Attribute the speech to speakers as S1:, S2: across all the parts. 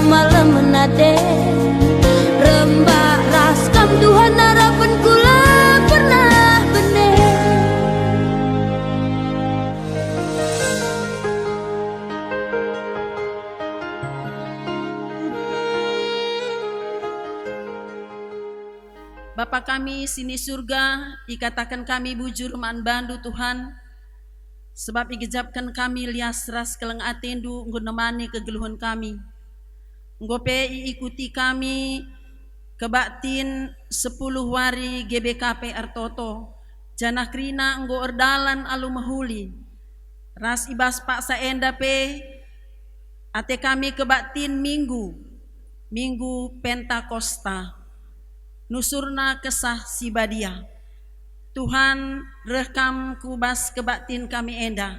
S1: malam menate rembak raskam Tuhan harapan kula pernah bener.
S2: Bapa kami sini surga, ikatakan kami bujur man bandu Tuhan, sebab igejapkan kami lias ras keleng atendu nggo nemani kegeluhan kami. Nggo pe ikuti kami kebaktin 10 wari GBKP Artoto, janah krina nggo erdalan alu mahuli. Ras ibas pak saenda pe ate kami kebaktin minggu Pentakosta. Nusurna kesah sibadia. Tuhan rekam kubas kebaktin kami enda.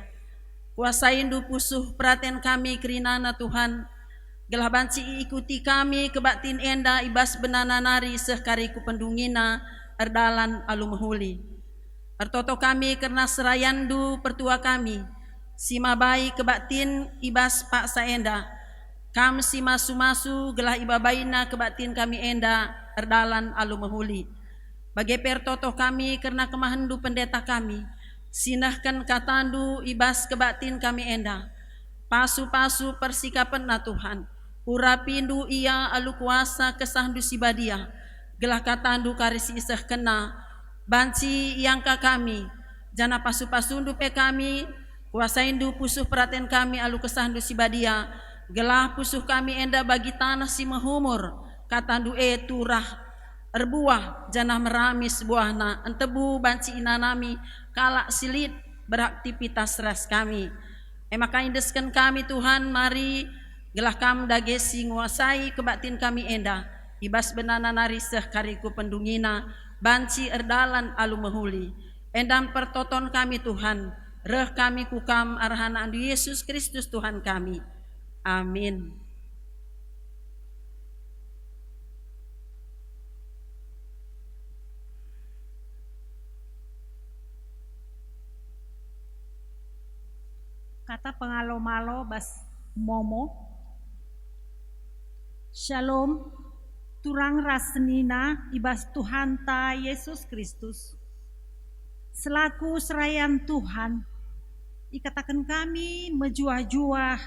S2: Kuasain du pusuh praten kami kerinana Tuhan. Gelah banci ikuti kami kebaktin enda ibas benana nari sehkariku pendungina erdalan alu mahuli. Artoto kami karena serayandu pertua kami. Sima bayi kebaktin ibas pak saenda. Kam si masu-masu gelah ibabaina kebaktin kami enda erdalan alu mahuli. Bagai pertoto kami karena kemahandu pendeta kami, sinahkan katandu ibas kebaktin kami enda. Pasu-pasu persikapan na Tuhan, urapindu ia alu kuasa kesahdu sibadia, gelah katandu karisi isah kena, banci iangka kami, jana pasu-pasundu pe kami, kuasaindu pusuh peraten kami alu kesahdu sibadia, gelah pusuh kami enda bagi tanah si mahumur, katandu turah erbuah janah meramis buahna entebu banci inanami kalak silit beraktivitas ras kami. Maka indeskan kami Tuhan, mari gelah kam dagesi nguasai kebaktin kami enda ibas benana nariseh kariku pendungina banci erdalan alu mahuli. Endam pertoton kami Tuhan, reh kami kukam arhana andu Yesus Kristus Tuhan kami. Amin.
S3: Kata pengalo-malo bas momo. Shalom, turang rasnina ibas Tuhan ta Yesus Kristus. Selaku serayan Tuhan, ikatakan kami mejuah-juah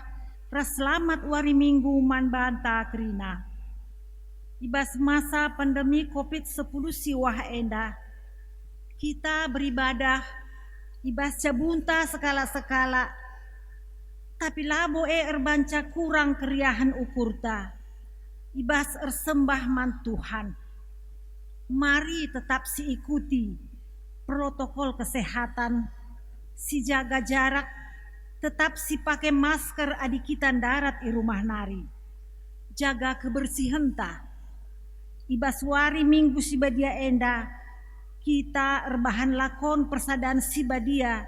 S3: ras selamat wari minggu man banta krina. Ibas masa pandemi COVID-10 siwah enda, kita beribadah ibas cabunta sekala-sekala, tapi labo erbanca kurang keriahan ukurta, ibas ersembah man Tuhan. Mari tetap si ikuti protokol kesehatan, si jaga jarak, tetap si pakai masker adi kita darat i rumah nari, jaga kebersihan ta. Ibas wari minggu sibadia enda, kita erbahan lakon persadaan sibadia,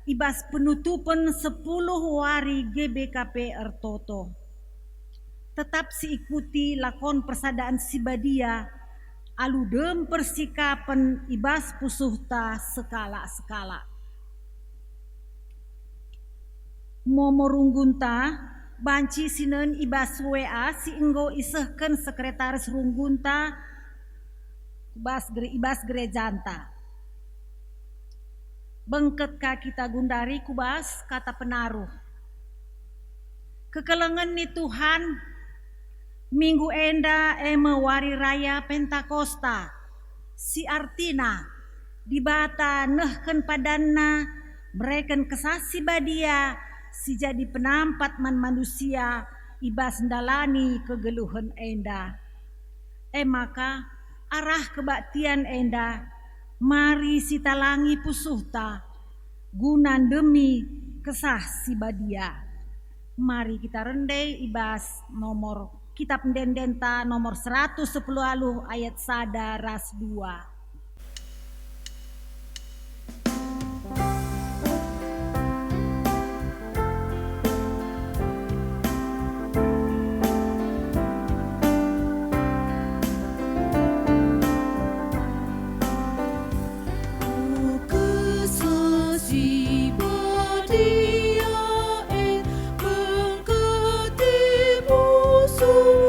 S3: ibas penutupan 10 wari GBKP Artoto. Tetap si ikuti lakon persadaan sibadia, aludem persikapan ibas pusuhta sekala-sekala. Momorunggunta, banci sinen ibas WA si enggo isehken sekretaris runggunta, ibas gerejanta. Bengket ka kita gundari kubas kata penaruh. Kekelengan ni Tuhan, minggu enda wari raya Pentakosta, si artina dibata nehken padanna mereken kesasi badia si jadi penampat man manusia ibas ndalani kegeluhan enda. Maka arah kebaktian enda, mari sitalangi pusuhta gunan demi kesah si badia. Mari kita rendai ibas nomor kitab dendenta nomor 110 aluh ayat sada ras 2.
S1: Yesus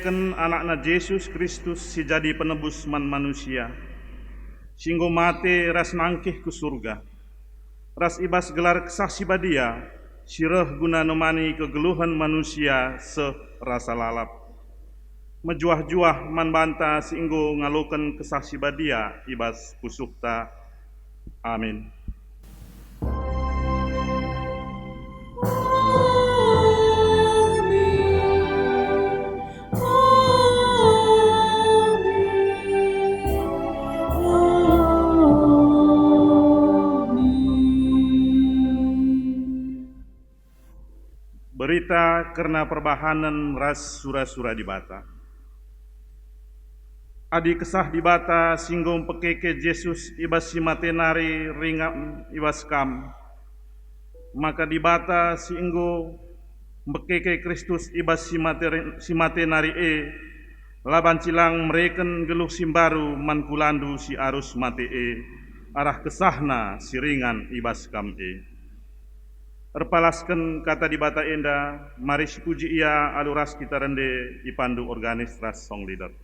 S4: mereken anakna Yesus Kristus si jadi penebus man manusia. Singgo mate ras nangkih ku surga. Ras ibas gelar kesaksi badia, sireh guna nemani kegeluhan manusia serasa lalap. Mejuah-juah man banta singgo ngalukan kesaksi badia ibas pusukta. Amin. Berita karena perbahanan ras sura-sura di bata. Adi kesah di bata singgong pekeke Yesus ibas si matenari ringam ibas kam. Maka di bata singgo pekeke Kristus ibas si matenari laban cilang mereken geluh simbaru mankulandu si arus mate arah kesahna si ringan ibas kam Erpalaskan kata di bata enda, mari puji ia aluras kita rende ipandu organis ras song leader.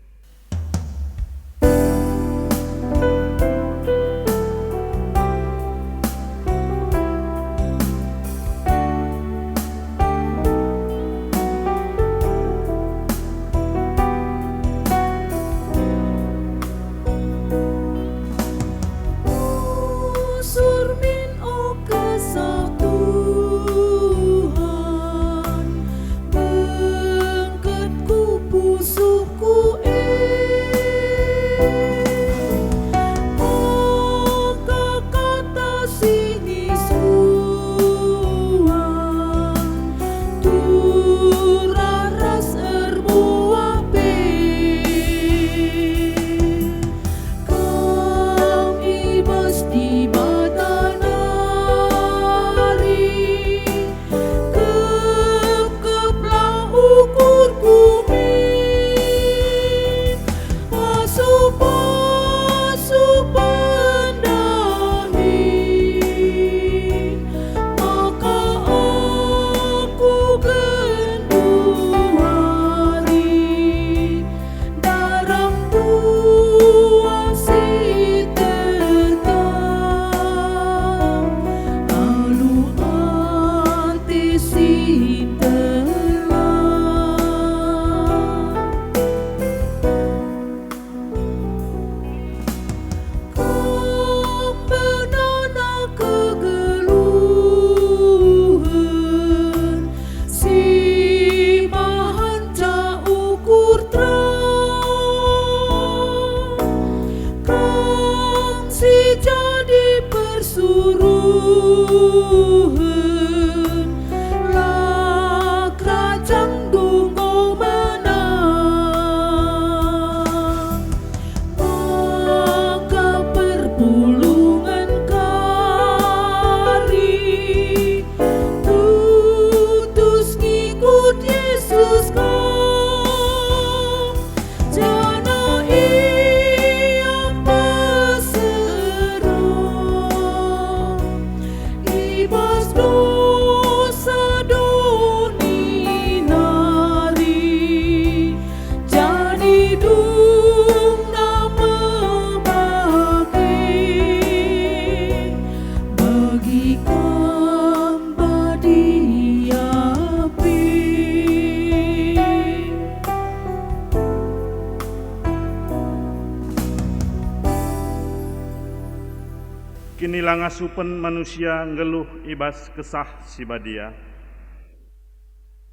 S4: Kinilah ngasupen manusia ngeluh ibas kesah si badia.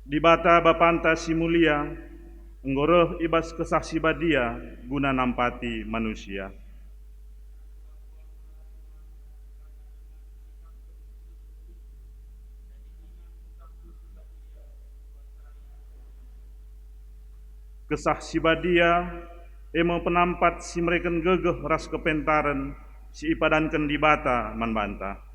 S4: Di bata bapanta si mulia, nggoroh ibas kesah si badia guna nampati manusia. Kesah si badia emo penampat si mereken gegeh ras kepentaran si ipadankan di bata manbanta.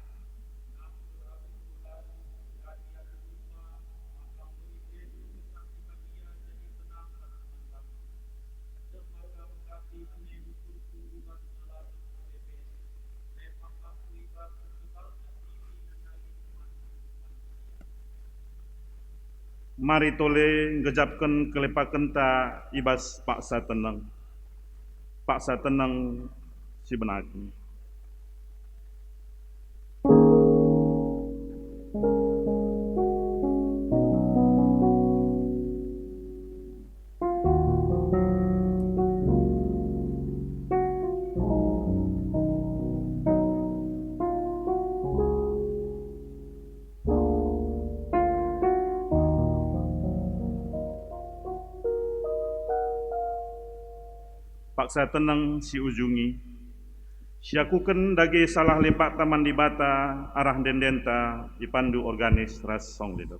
S4: mari tole ngejapkan kelepaken ta ibas paksa tenang si benaken. Paksa tenang si ujungi, siakuken dage salah lempak taman di bata arah dendenta dipandu organis ras song lider.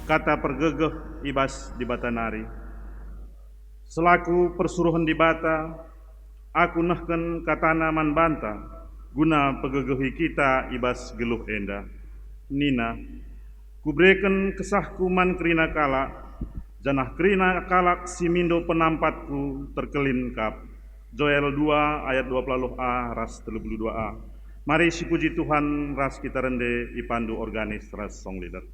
S4: Kata pergegeh ibas di bata nari, selaku persuruhan di bata, aku nehken katana man banta, guna pegegehi kita ibas geluh enda. Nina, kubreken kesahku man kerina kalak, janah kerina kalak si mindo penampatku terkelin kap. Joel 2 ayat 20a ras 32a. Mari si puji Tuhan ras kita rende ipandu organis ras song leader.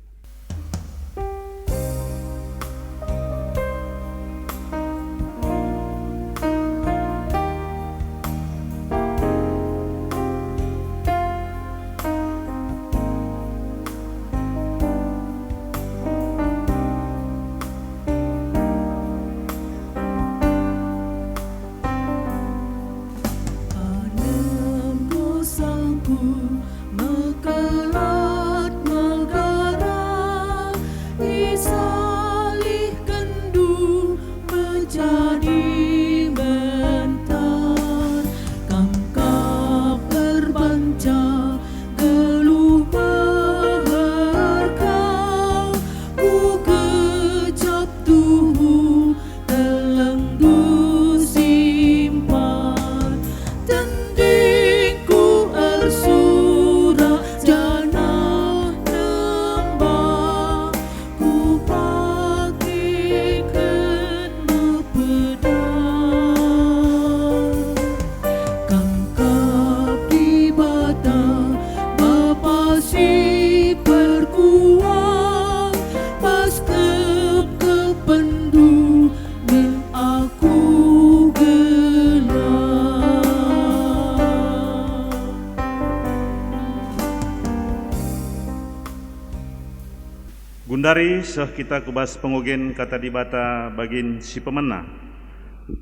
S4: Gundari seh kita kubas pengogen kata di bata bagin si pemena.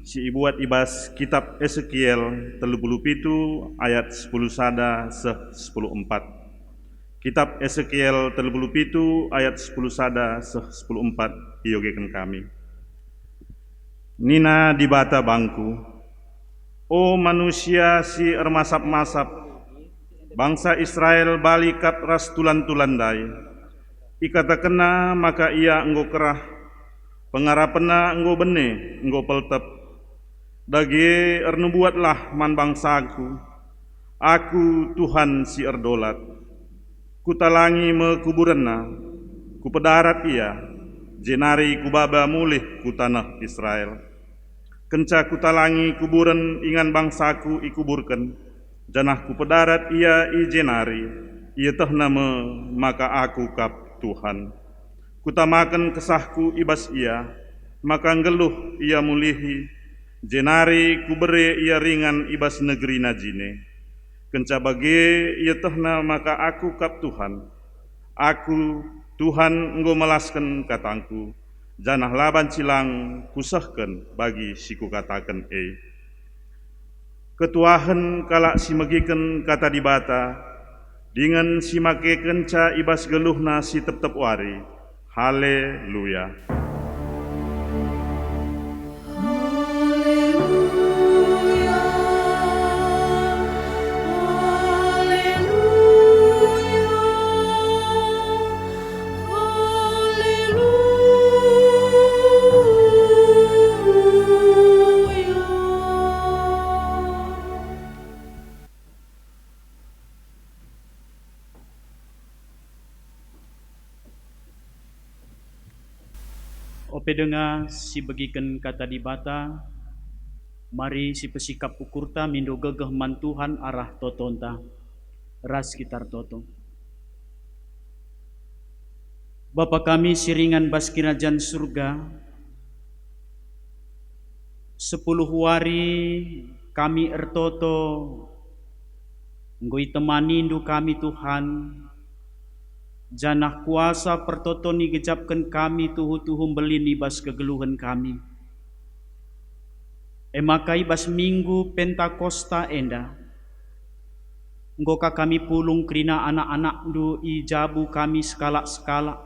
S4: Si ibuat ibas kitab Ezekiel 37 ayat 10 sada seh 10:4. Kitab Ezekiel 37 ayat 10 sada seh 10:4 iyogekan kami. Nina di bata bangku, o manusia si ermasap-masap, bangsa Israel balikat ras tulan-tulandai. Ikata kena maka ia enggo kerah, pengarapena enggo bene, enggo peltep. Dage ernubuatlah man bangsaku, aku Tuhan si erdolat. Kutalangi me kuburenna, kupedarat ia, jenari kubaba mulih ku tanah Israel. Kenca kutalangi kuburan ingan bangsaku ikuburkan, janah ku pedarat ia ijenari, ia teh nama maka aku kap Tuhan. Kutamakan kesahku ibas ia, maka ngeluh ia mulihi, jenari kubere ia ringan ibas negeri najine. Kenca bage ia tehna maka aku kap Tuhan. Aku Tuhan enggo melaskan katangku, janah laban cilang kusahkan bagi siku katakan ketuahan kalak si megiken kata dibata, dengan si make kenca ibas geluhna si tep-tep wari. Haleluya.
S5: Ope dengar si bagikan kata dibata, mari si pesikap ukurta mindo gegeh mantuhan arah totonta, ras kitar toto. Bapa kami siringan bas kinajan surga, 10 hari kami ertoto, ngoi temani indu kami Tuhan, janah kuasa pertoto ni gejapkan kami tuhu-tuhu belin ibas kegeluhan kami. Maka ibas minggu Pentakosta enda, nggoka kami pulung kerina anak-anak du ijabu kami skala-skala.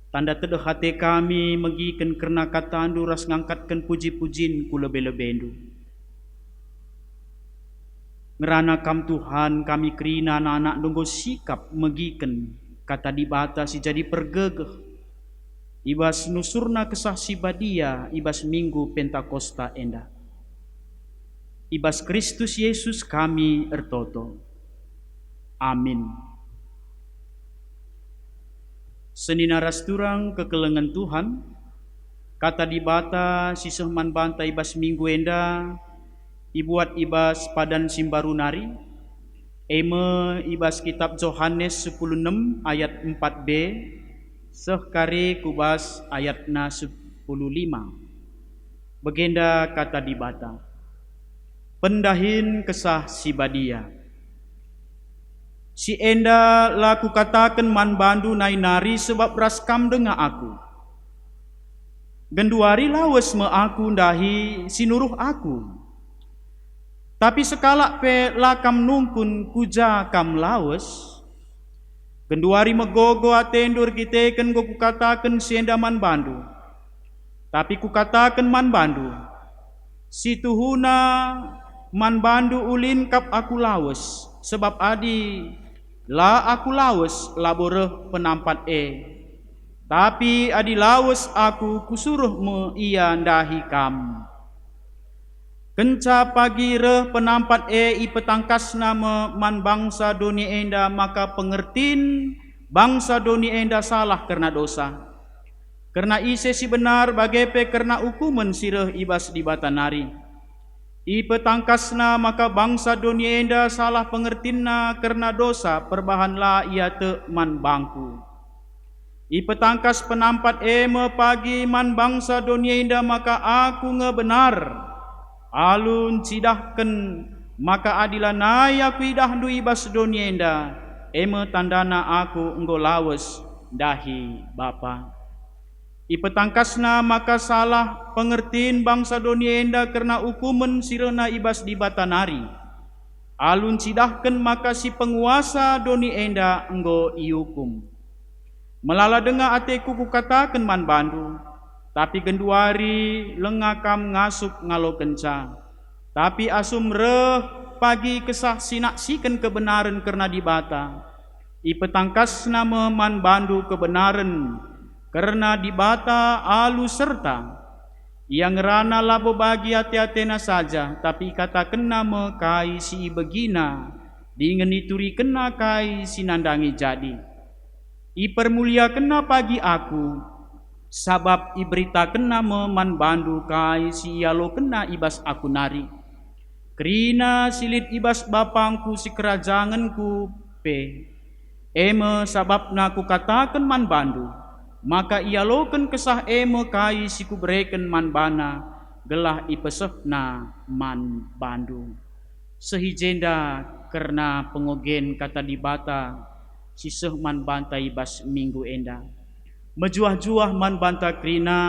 S5: Tanda tedeh hati kami megiken kerna kata andu ras ngangkatkan puji-pujin ku lebe-lebendu. Ngerana kam Tuhan kami kerina anak-anak donggo sikap megiken kata dibata si jadi pergegeh. Ibas nusurna kesah si badia ibas minggu Pentakosta enda. Ibas Kristus Yesus kami ertoto. Amin. Senina rasturang kekelengan Tuhan, kata dibata si sehman banta ibas minggu enda, ibuat ibas padan simbarunari, ibas kitab Yohanes 10:6 ayat 4b, sehkari kubas ayatna 10:5. Begenda kata dibata, pendahin kesah si badia. Si enda laku katakan man bandu nai nari sebab raskam denga aku. Genduari lawes me aku ndahi sinuruh aku. Tapi sekalak pe lakam nungkun kuja kam lawes. Genduari megogo atendur kiteken go kukatakan si enda man bandu. Tapi kukatakan man bandu. Si tuhuna man bandu ulin kap aku lawes. Sebab adi la aku lawes laboreh penampat tapi adi lawes aku kusuruh me ia ndahi kam. Kenca pagi reh penampat i petangkas nama man bangsa doni enda, maka pengertin bangsa doni enda salah karena dosa. Karena ise si benar bagepe karena ukumen sireh ibas di batanari. I petangkasna maka bangsa dunia enda salah pengertinna karena dosa perbahanlah ia te man bangku. I petangkas penampat me pagi man bangsa dunia enda maka aku ngebenar. Alun cidahken maka adilanai aku idah du ibas dunia enda. Me tandana aku enggo lawes dahi Bapa. I petangkasna maka salah pengertiin bangsa dunia enda karena ukumen sirena ibas di batanari. Alun cidahken maka si penguasa dunia enda enggo iukum. Melala denga ateku kukatakan man bandu, tapi genduari lengakam ngasuk ngalo kenca. Tapi asum reh pagi kesah sinaksikan kebenaran karena di bata. I petangkasna man bandu kebenaran karena di bata alu serta yang rana labo bagi hati-hatina saja, tapi kata kena mekai si begina dengan ituri kena kai si nandangi jadi. I permulia kena pagi aku Sabab iberita kena man bandu kai si ialo kena ibas aku nari. Kerina silit ibas bapangku si kerajanganku pe. Eme sababna ku katakan man bandu, maka ialoken kesah eme kai si ku bereken man bana, gelah ipesehna man bandu. Sehijenda karena pengogen kata dibata, siseh man banta ibas minggu enda. Mejuah-juah man banta krina,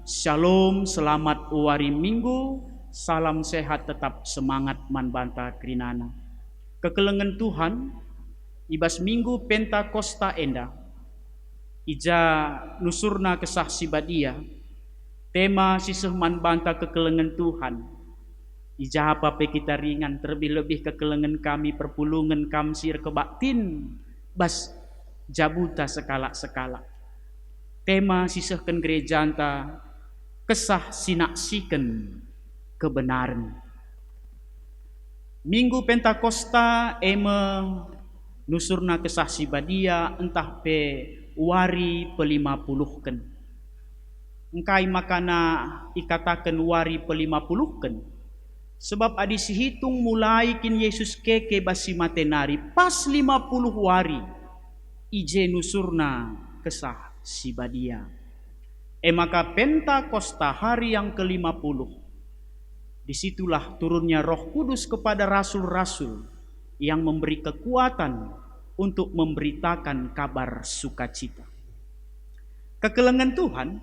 S5: shalom selamat uari minggu, salam sehat tetap semangat man banta krinana. Kekelengan Tuhan, ibas minggu Pentakosta enda, ija nusurna kesah sibadia, tema siseh man banta kekelengan Tuhan. Ija apa pe kita ringan, terlebih-lebih kekelengan kami perpulungan kamsir kebaktin, bas jabuta sekala-sekala. Tema sisehkan gereja anta, kesah sinaksikan kebenaran. Minggu Pentakosta eme nusurna kesah sibadia entah pe wari pe-50-ken. Engkai makana ikatakan wari pe-50-ken. Sebab adi sihitung mulai kin Yesus keke basi matenari pas 50 wari ije nusurna kesah sibadia. Maka Pentakosta hari yang ke-50, disitulah turunnya Roh Kudus kepada rasul-rasul yang memberi kekuatan untuk memberitakan kabar sukacita. Kekelengan Tuhan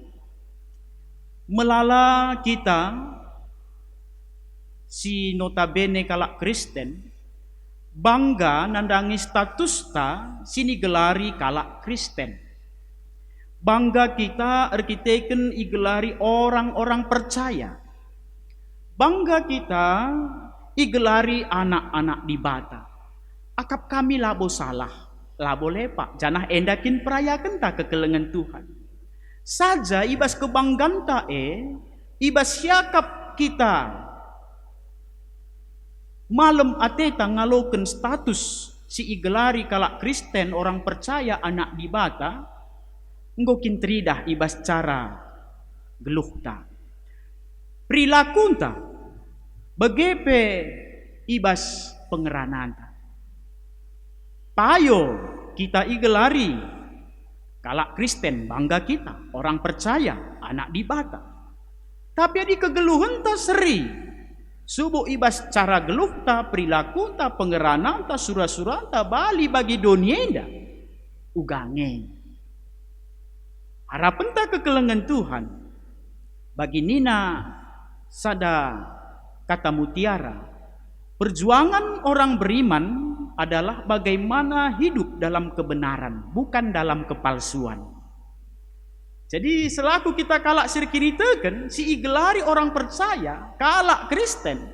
S5: melala kita si notabene kalak Kristen bangga nandangi statusta sini gelari kalak Kristen. Bangga kita arkiteken igelari orang-orang percaya. Bangga kita igelari anak-anak di bata. Akap kami labo salah, labo lepak. Janah endakin perayakan tak kekelengan Tuhan. Saja ibas kebanggaan ta ibas siakap kita malam ateta ngaloken status si igelari kalak Kristen orang percaya anak di bata, nggokin tridah ibas cara geluhta. Perilakunta begepe ibas pengerananta. Payo kita igelari kalak Kristen bangga kita orang percaya anak di bata. Tapi di kegeluhan ta seri subuh ibas cara geluhta perilakunta pengerananta surah-suranta bali bagi donienda ugange. Harapan ta kekelengan Tuhan bagi Nina sada kata mutiara. Perjuangan orang beriman adalah bagaimana hidup dalam kebenaran, bukan dalam kepalsuan. Jadi selaku kita kalak sirkiniteken, si igelari orang percaya, kalak Kristen.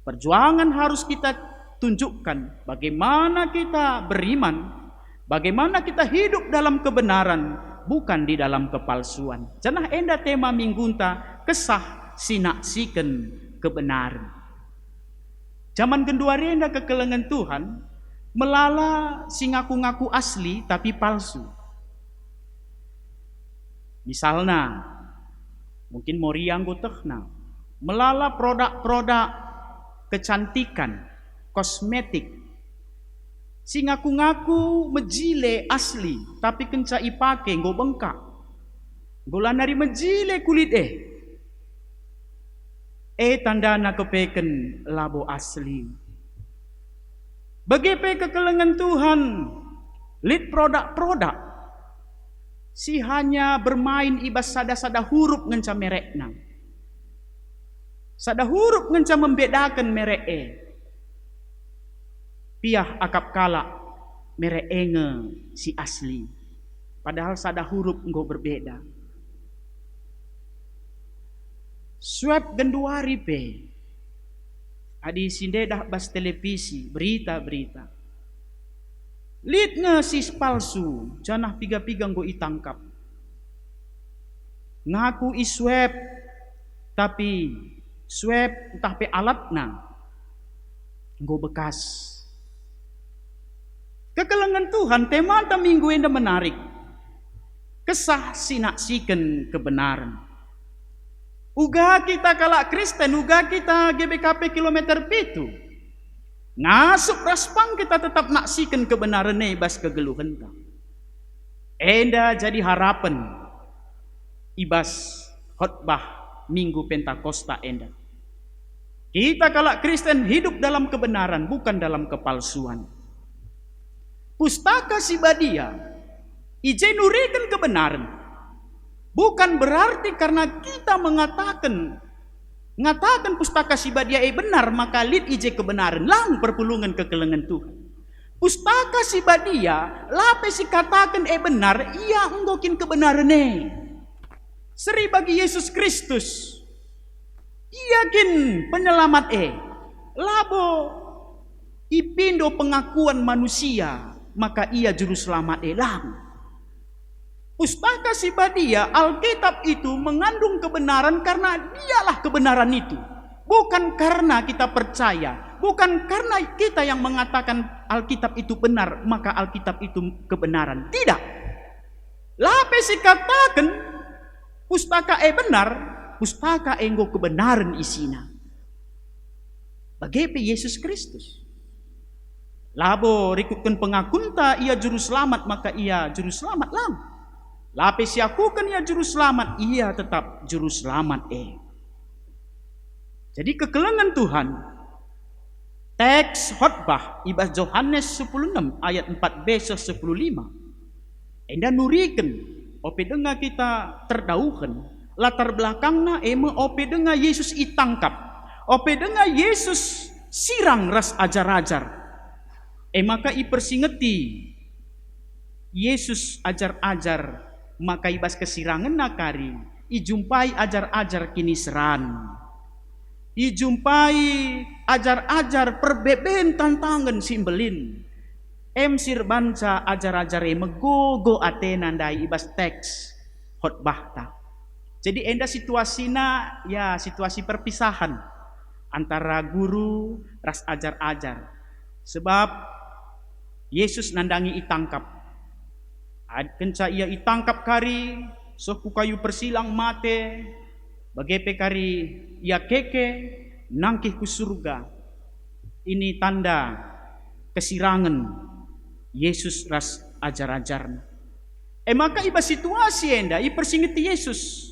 S5: Perjuangan harus kita tunjukkan bagaimana kita beriman, bagaimana kita hidup dalam kebenaran, bukan di dalam kepalsuan. Janah enda tema minggunta kesah sinaksikan kebenaran. Zaman genduari enda kekelengan Tuhan melala si ngaku-ngaku asli tapi palsu. Misalnya mungkin moriang gotehna melala produk-produk kecantikan, kosmetik. Si ngaku-ngaku mejile asli, tapi kenca ipake nggo bengkak. Gola nari mejile kulit tandana kepeken labo asli. Begipe kekelengan Tuhan, lid produk-produk. Si hanya bermain ibas sada-sada huruf ngenca merekna. Sada huruf ngenca membedakan merek piah akap kalak merek si asli. Padahal sada huruf engkau berbeda. Swab genduari pe. Adi sindedah bas televisi, berita-berita. Lid ngesis palsu, janah piga-piga engkau itangkap. Ngaku iswab, tapi swab entah pe alatna engkau bekas. Kekelengan Tuhan tema minggu ini menarik. kesah sinaksikan kebenaran. Uga kita kalak Kristen, uga kita GBKP kilometer pitu. Ngasuk raspang kita tetap naksikan kebenaran ibas kegeluhan ta. Enda jadi harapan ibas khotbah Minggu Pentakosta enda. Kita kalak Kristen hidup dalam kebenaran, bukan dalam kepalsuan. Pustaka Sibadia ije nurikan kebenaran. Bukan berarti karena kita mengatakan pustaka Sibadia benar, maka lid ije kebenaran lang perpulungan kekelengan Tuhan. Pustaka Sibadia lape si katakan benar, ia nggokin kebenaran seri bagi Yesus Kristus. Iakin penyelamat labo ipindo pengakuan manusia, maka ia juru selamat lang. Pustaka Sibadia, Alkitab itu mengandung kebenaran karena dialah kebenaran itu. Bukan karena kita percaya, bukan karena kita yang mengatakan Alkitab itu benar, maka Alkitab itu kebenaran. Tidak. Lapesi katakan pustaka benar, pustaka enggo kebenaran isina. Bagaimana Yesus Kristus? Labo rikutkan pengakunta ia juru selamat, maka ia juru selamat lang. Lapis yakukan ia juru selamat, ia tetap juru selamat Jadi kekelengan Tuhan. Teks khotbah ibas Yohanes 16 ayat 4b 15. Enda nurikan ope denga kita terdauhan latar belakangna ope denga Yesus itangkap. Ope denga Yesus sirang ras ajar-ajar. Maka ipersingeti Yesus ajar-ajar, maka ibas kesirangan nakari ijumpai ajar-ajar kini seran, ijumpai ajar-ajar perbeben tantangan simbelin sir banca ajar-ajar megogo atenandai ibas teks khotbah ta. Jadi enda situasina ya situasi perpisahan antara guru ras ajar-ajar, sebab Yesus nandangi itangkap. Kenca ia itangkap kari, soku kayu persilang mate, bagepe kari ia keke, nangkih ku surga. Ini tanda kesirangan Yesus ras ajar-ajarna. Maka iba situasi enda, ipersingiti Yesus.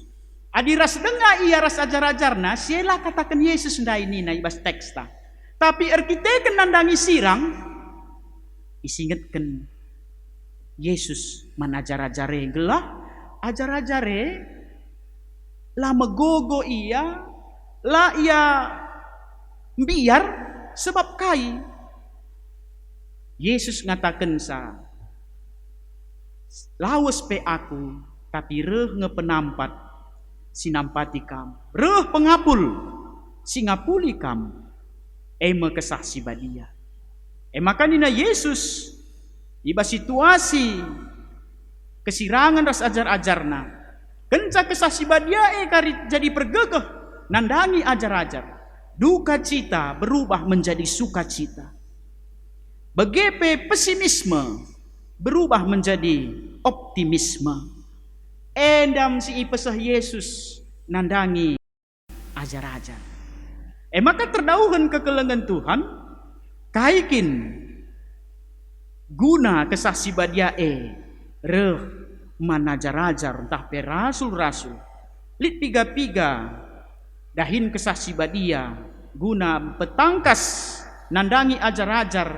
S5: Adi ras denga ia ras ajar-ajarna, siela katakan Yesus ndai nina ibas teksta. Tapi erkiteken nandangi sirang, isingetken Yesus manajar-ajare gelah ajar-ajare la megogo ia la ia biar sebab kai Yesus ngatakan sa lawas pe aku tapi reh ngepenampat sinampati kam reh pengapul singapuli kam kesah Sibadia maka nina Yesus iba situasi kesirangan ras ajar-ajarna kenca kesah Sibadia kari jadi pergegeh nandangi ajar-ajar duka cita berubah menjadi sukacita, begepe pesimisme berubah menjadi optimisme. Endam si ipesah Yesus nandangi ajar-ajar maka terdauhan kekelengan Tuhan kaikin guna kesah Sibadia reh manajar-ajar entah pe rasul-rasul lit piga-piga dahin kesah Sibadia guna petangkas nandangi ajar-ajar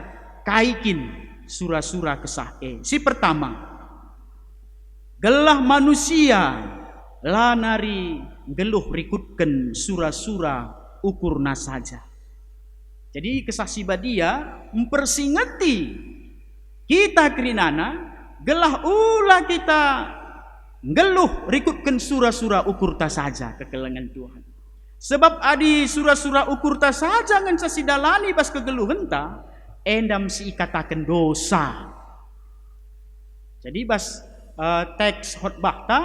S5: kaikin sura-sura kesah si pertama gelah manusia lanari geluh rikutken sura-sura ukurna saja. Jadi kesah Sibadia mempersingeti kita kerinana gelah ulah kita geluh rikutkan sura-sura ukurta saja kekelengan Tuhan. Sebab adi sura-sura ukurta saja ngan sasidalani pas kegeluhan ta endam si ikatakan dosa. Jadi bas teks khotbah ta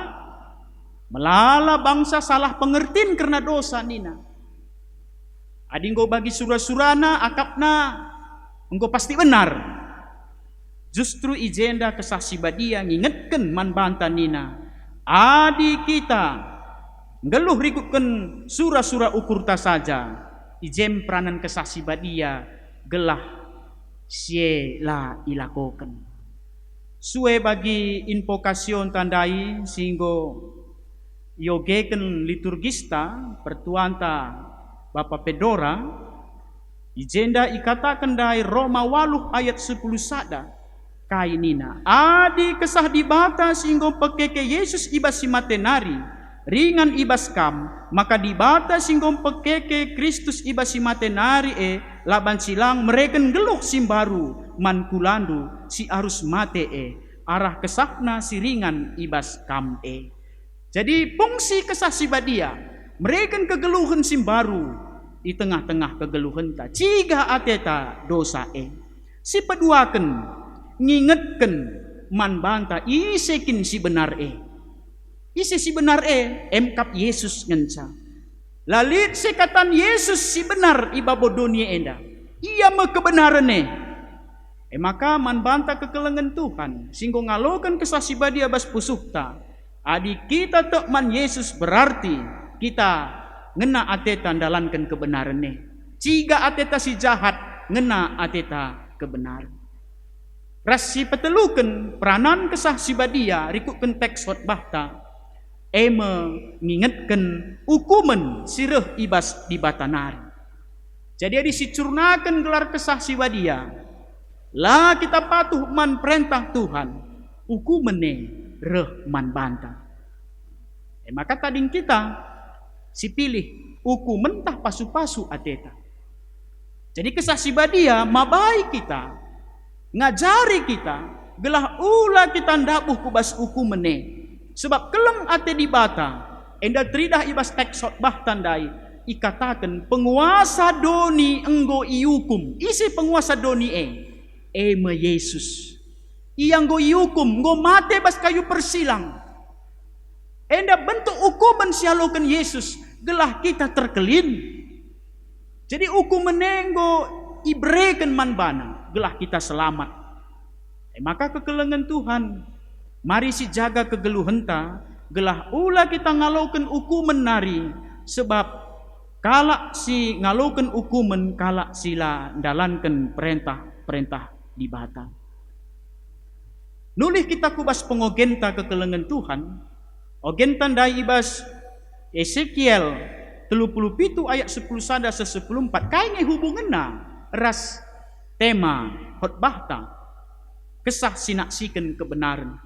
S5: melala bangsa salah pengertiin karena dosa nina. Adi engkau bagi sura-surana akapna engkau pasti benar. Justru ijenda kesah Sibadia ngingetken man banta nina adi kita geluh rikuken surah-surah ukurta saja ijem peranan kesah sibadia gelah sie la ilakoken suwe bagi invokasion tandai singgo yogeken liturgista pertuanta Bapak Pedora ijenda ikatakan dai Roma 8 ayat 10 sada kainina adi kesah dibata singgo pekeke Yesus ibas si matenari ringan ibas kam maka dibata singgo pekeke Kristus ibas si matenari laban silang mereken geluh simbaru mankulandu si arus mate arah kesahna si ringan ibas kam jadi fungsi kesah sibadia mereken kegeluhan simbaru di tengah-tengah kegeluhan ta ciga ateta dosa si peduaken ngingetken man banta isekin si benar isi si benar emkap Yesus ngenca lalit sekatan Yesus si benar ibabo dunia enda ia me kebenaran maka man banta kekelengan Tuhan singgo ngalokan kesah sibadia bas pusukta adi kita tok man Yesus berarti kita ngena ateta dalankan kebenaran ciga ateta si jahat ngena ateta kebenaran rasi peteluken peranan kesah sibadia rikuken teks khotbahta ngingetken hukuman sireh ibas di batanari jadi disicurnakan gelar kesah sibadia lah kita patuh man perintah Tuhan hukumane reh man banta maka tading kita si pilih hukuman tah pasu-pasu ateta jadi kesah sibadia mabai kita ngajari kita gelah ulah kita ndabuh kubas hukumane sebab kelem ate di bata enda tridah ibas teks khotbah tandai ikatakan penguasa doni enggo iukum isi penguasa doni me Yesus ia enggo iukum enggo mate bas kayu persilang enda bentuk hukuman sialoken Yesus gelah kita terkelin jadi hukuman enggo ibreken manbana gelah kita selamat maka kekelengan Tuhan mari si jaga kegeluhenta gelah ulah kita ngaloken hukuman nari sebab kalak si ngaloken hukuman kalak sila dalanken perintah di bata nulih kita kubas pengogenta kekelengan Tuhan ogentan dai ibas Ezekiel 37 ayat 10 sada 14 kainge hubunganna ras tema khotbahta kesah sinaksikan kebenaran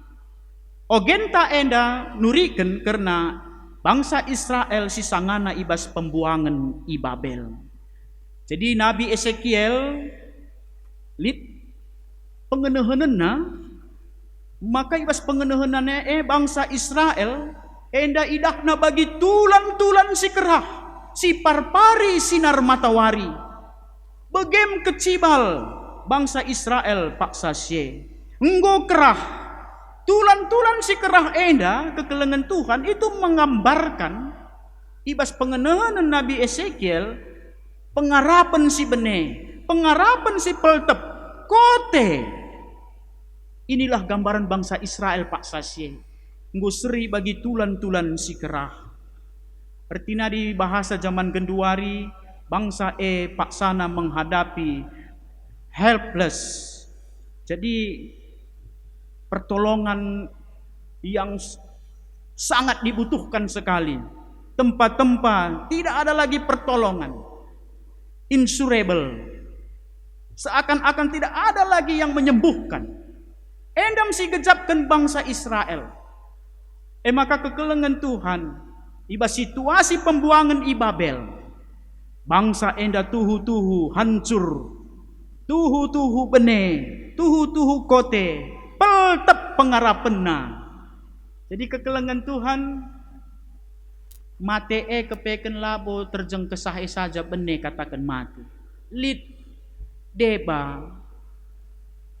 S5: ogenta enda nuriken karena bangsa Israel sisangana ibas pembuangan i Babel jadi Nabi Ezekiel lit pengenehenna maka ibas pengenehenana bangsa Israel enda idahna bagi tulan-tulan si kerah si parpari sinar matawari begem kecibal bangsa Israel paksa sie enggo kerah tulan-tulan si kerah enda kekelengan Tuhan itu menggambarkan ibas pengenehan Nabi Ezekiel pengarapan si bene pengarapan si peltep kote inilah gambaran bangsa Israel paksa sie enggo seri bagi tulan-tulan si kerah artinya di bahasa zaman genduari bangsa paksana menghadapi helpless jadi pertolongan yang sangat dibutuhkan sekali tempat-tempat tidak ada lagi pertolongan insurable seakan-akan tidak ada lagi yang menyembuhkan endam si gejapkan bangsa Israel maka kekelengan Tuhan iba situasi pembuangan i Babel bangsa enda tuhu-tuhu hancur tuhu-tuhu bene tuhu-tuhu kote peltep pengarapenna jadi kekelengan Tuhan mate kepeken labo terjeng kesahe saja bene katakan mati lit deba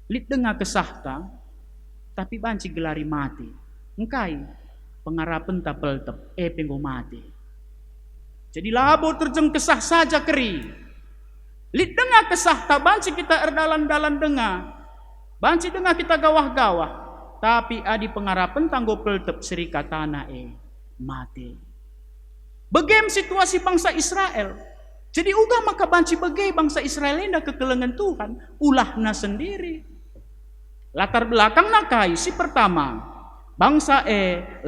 S5: lit dengar kesahta tapi banci gelari mati engkai pengarapen tapel tep penggo mati jadi labo terjeng kesah saja keri lit dengar kesah tak banci kita erdalan-dalan dengar banci dengar kita gawah-gawah tapi adi pengarapan tanggo peltep serikatana mati. Begem situasi bangsa Israel. Jadi uga maka banci bege bangsa Israel enda kekelengan Tuhan ulahna sendiri. Latar belakang nakai si pertama bangsa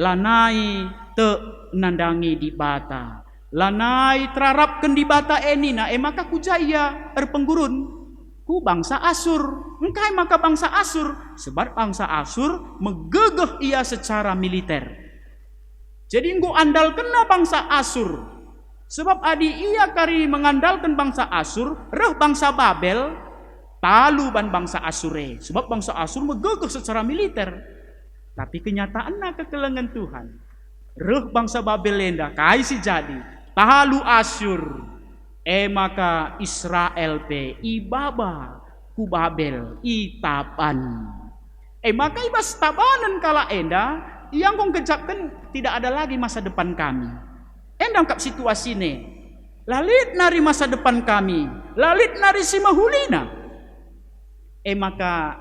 S5: lanai te nandangi di bata, lanai terarapkan di bata nina maka kujaya penggurun ku bangsa Asur. Engkai maka bangsa Asur sebab bangsa Asur megegeh ia secara militer. Jadi engko andalkan bangsa Asur. Sebab adi ia kari mengandalkan bangsa Asur, reh bangsa Babel, talu ban bangsa Asure. Sebab bangsa Asur megegeh secara militer. Tapi kenyataannya kekelengan Tuhan. Reh bangsa Babel lenda, kai si jadi, talu Asur. Maka Israel pe ibaba ku Babel itapan. Maka ibas tabanan kala enda, yang kong kejapkan tidak ada lagi masa depan kami. Endang kap situasi ne, lalit nari masa depan kami, lalit nari si mahulina. Maka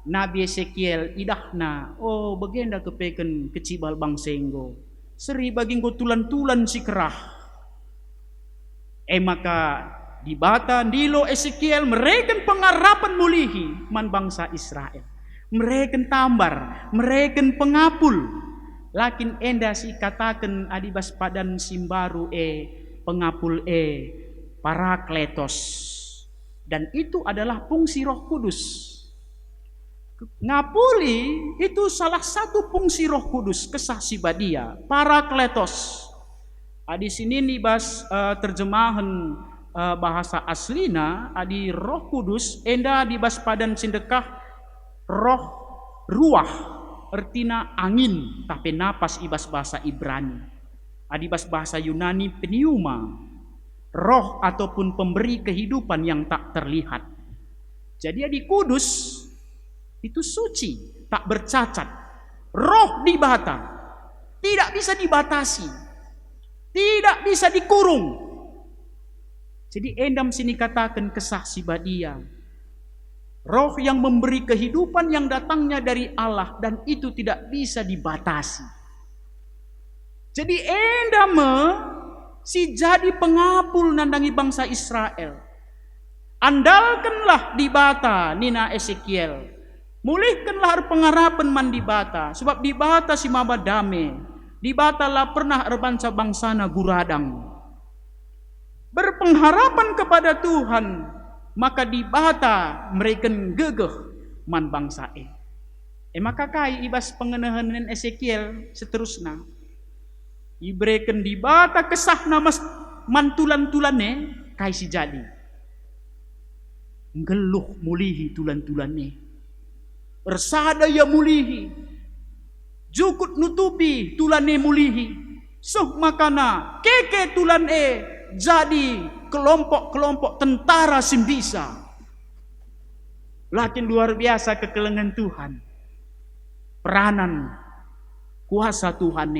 S5: Nabi Ezekiel idahna, bagenda kepeken kecibal bangsenggo, seri baginggo tulan-tulan si kerah. Maka di bata ndilo Ezekiel mereken pengarapan mulihi man bangsa Israel. Mereken tambar, mereken pengapul. Lakin enda si katakan adibas padan simbaru pengapul Parakletos. Dan itu adalah fungsi Roh Kudus. Ngapuli itu salah satu fungsi Roh Kudus, kesaksian dia, Parakletos. Di sini dibas terjemahan bahasa aslina adi Roh Kudus enda dibas padan sindekah roh ruah. Artina angin, tapi napas ibas bahasa Ibrani. Adibas bahasa Yunani pneuma, roh ataupun pemberi kehidupan yang tak terlihat. Jadi adi kudus itu suci, tak bercacat. Roh di bata, tidak bisa dibatasi, tidak bisa dikurung. Jadi endam sini katakan kesaksian dia. Roh yang memberi kehidupan yang datangnya dari Allah dan itu tidak bisa dibatasi. Jadi endame si jadi pengapul nandangi bangsa Israel. Andalkanlah di bata nina Ezekiel. Mulihkanlah pengarapan man di bata. Sebab di bata si maba dame. Di bata lah pernah erbanca bangsana guradang. Berpengharapan kepada Tuhan. Maka di bata mereka gegeh man bangsa maka kai ibas pengenahan Ezekiel seterusnya ibreken di bata kesah nama mantulan-tulane kai si jadi ngeluh mulihi tulan-tulane ersada ya mulihi jukut nutupi tulane mulihi suh makana keke tulan jadi kelompok-kelompok tentara simbisa. Lakin luar biasa kekelengan Tuhan. Peranan kuasa Tuhan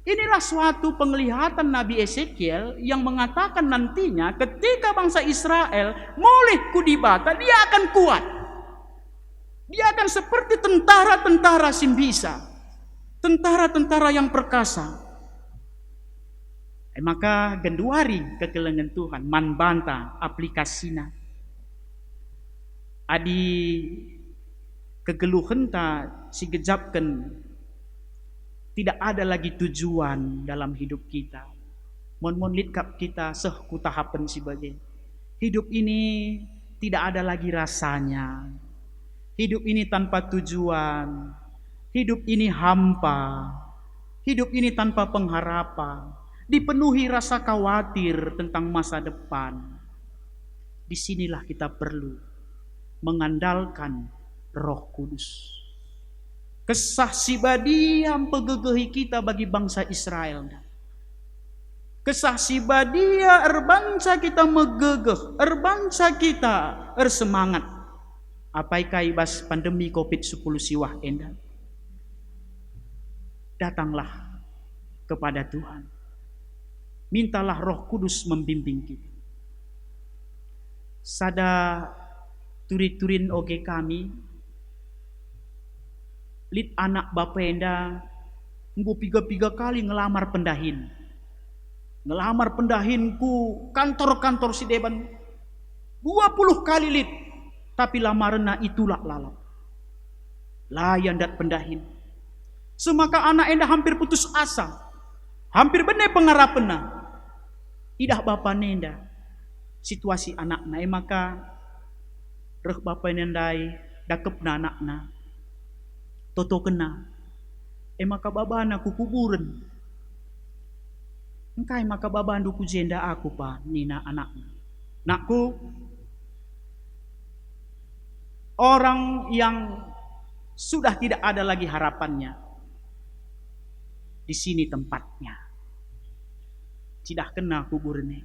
S5: Inilah suatu penglihatan Nabi Ezekiel yang mengatakan nantinya ketika bangsa Israel mulih kudibata, dia akan kuat. Dia akan seperti tentara-tentara simbisa. Tentara-tentara yang perkasa. Maka genduari kekelengan Tuhan man banta aplikasina adi kegeluhan ta si gejapkan tidak ada lagi tujuan dalam hidup kita mon litkap kita seh ku tahapan sebagai hidup ini tidak ada lagi rasanya, hidup ini tanpa tujuan, hidup ini hampa, hidup ini tanpa pengharapan, dipenuhi rasa khawatir tentang masa depan. Disinilah kita perlu mengandalkan Roh Kudus. Kesaksian pegegehi kita bagi bangsa Israel. Kesaksian dia erbangsa kita megegeh, erbangsa kita ersemangat. Apaikai ibas pandemi COVID-10 siwah enda. Datanglah kepada Tuhan. Mintalah Roh Kudus membimbing kita. Sada turin oge kami lit anak bapa enda nggo piga-piga kali ngelamar pendahin. Ngelamar pendahin ku kantor-kantor si deban 20 kali lit, tapi lamarna itulah lalap. Layan dat pendahin. Semaka anak enda hampir putus asa. Hampir benar pengharapanna. Idah bapa nenda. Situasi anakna maka reh bapa nendai dakepna anakna. Toto kena. Maka babana ku kuburan. Engkai maka babandu ku jenda aku pa nina anakna. Nakku, orang yang sudah tidak ada lagi harapannya, di sini tempatnya. Tidak kena kuburnya.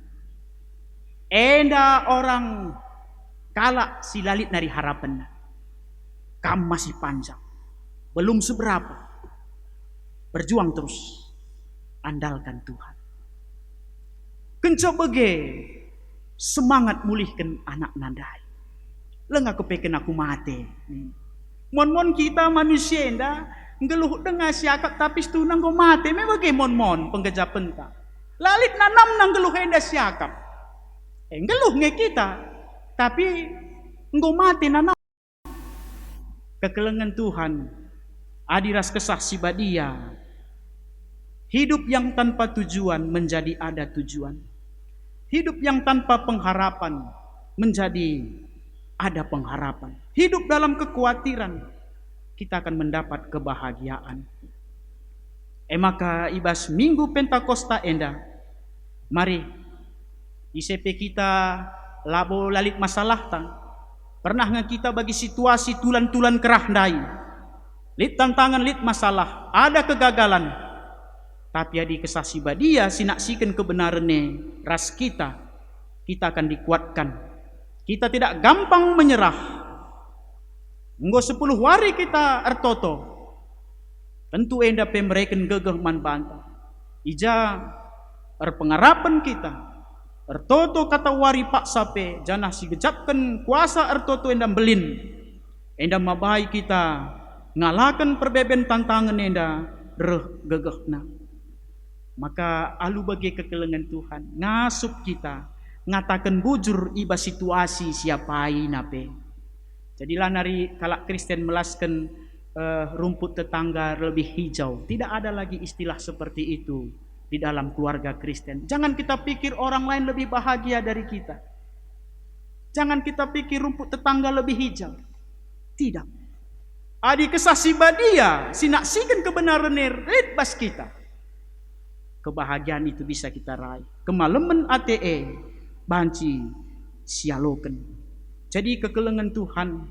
S5: Enda orang kalak silalit dari harapannya. Kamu masih panjang. Belum seberapa. Berjuang terus. Andalkan Tuhan. Kencobege semangat mulihkan anak nandai. Lengah kepeken aku mati. Mon kita manusia enda ngeluh dengan siakap tapi setunang ko mati. Memang mon penggejapan ta. Lalit nanam nang ngeluh enda siakap. Ngeluh nge kita tapi nggo mati nanam. Kekelengan Tuhan adiras kesah sibadia. Hidup yang tanpa tujuan menjadi ada tujuan. Hidup yang tanpa pengharapan menjadi ada pengharapan. Hidup dalam kekhawatiran, kita akan mendapat kebahagiaan. Maka ibas Minggu Pentakosta enda, mari ICP kita labo lalit masalah tang. Pernah nggak kita bagi situasi tulan-tulan kerah dai. Lit tantangan, lit masalah, ada kegagalan. Tapi adi kesasi badia sinaksikan kebenarannya ras kita akan dikuatkan. Kita tidak gampang menyerah. Nggo 10 hari kita ertoto. Tentu enda pemreken gegeh man bantah. Ija erpengarapan kita. Ertoto kata wari pak sape janah si gejapkan kuasa ertoto enda belin. Enda mabai kita ngalakan perbeben tantangan enda reh gegehna. Maka alu bagi kekelengan Tuhan ngasup kita ngatakan bujur iba situasi siapai nape. Jadilah nari kalak Kristen melaskan rumput tetangga lebih hijau. Tidak ada lagi istilah seperti itu di dalam keluarga Kristen. Jangan kita pikir orang lain lebih bahagia dari kita. Jangan kita pikir rumput tetangga lebih hijau. Tidak. Adi kesah sibadia sinaksikan kebenaran bas kita. Kebahagiaan itu bisa kita raih. Kemaleman ATE banci sialoken. Jadi kekelengan Tuhan,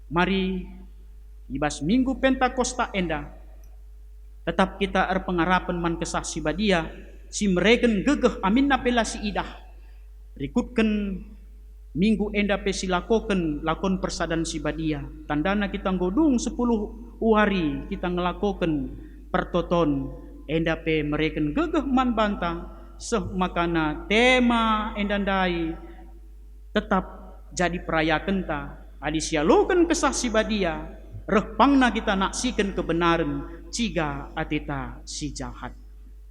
S5: mari ibas Minggu Pentakosta enda tetap kita erpengarapan man kesah sibadia si mereken gegeh amin napelasi idah. Rikutkan Minggu enda pesilakoken lakon persadan sibadia. Tandana kita nggodung 10 hari kita ngelakoken pertoton enda pe mereken gegeh man bantang seh makana tema endandai tetap jadi perayakan ta adi sialukan kesah sibadia rehpangna kita naksikan kebenaran ciga atita si jahat.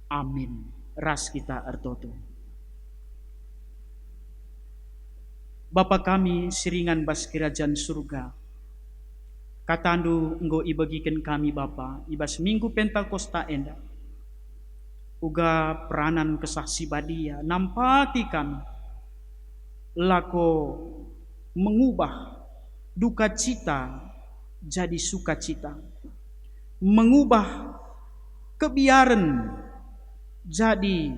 S5: Amin. Ras kita ertoto. Bapa kami siringan bas kerajaan surga. Katandu enggo ibagikan kami Bapa ibas Minggu Pentakosta enda. Uga peranan kesah sibadia nampati kami lako mengubah duka cita jadi sukacita, mengubah kebiaran jadi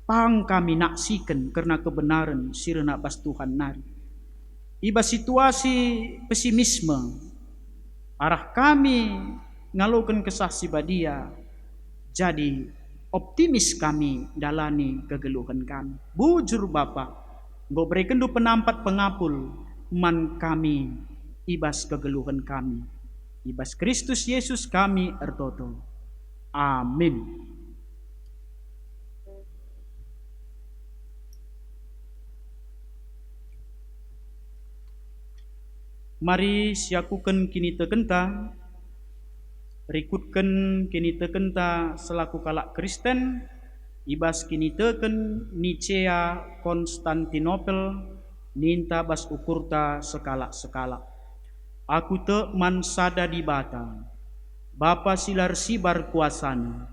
S5: pang kami naksikan karena kebenaran sirna bas Tuhan nari. Iba situasi pesimisme arah kami ngalukan kesah sibadia jadi optimis kami dalani kegeluhan kami. Bujur Bapa, nggo berikan du penampat pengapul man kami ibas kegeluhan kami. Ibas Kristus Yesus kami ertoto. Amin. Mari siakuken kini tekenta, rikutken kini tekenta selaku kalak Kristen, ibas kini teken Nicea Konstantinopel, ninta bas ukurta sekala-sekala. Aku te mansada di bata, Bapa silar sibar kuasana,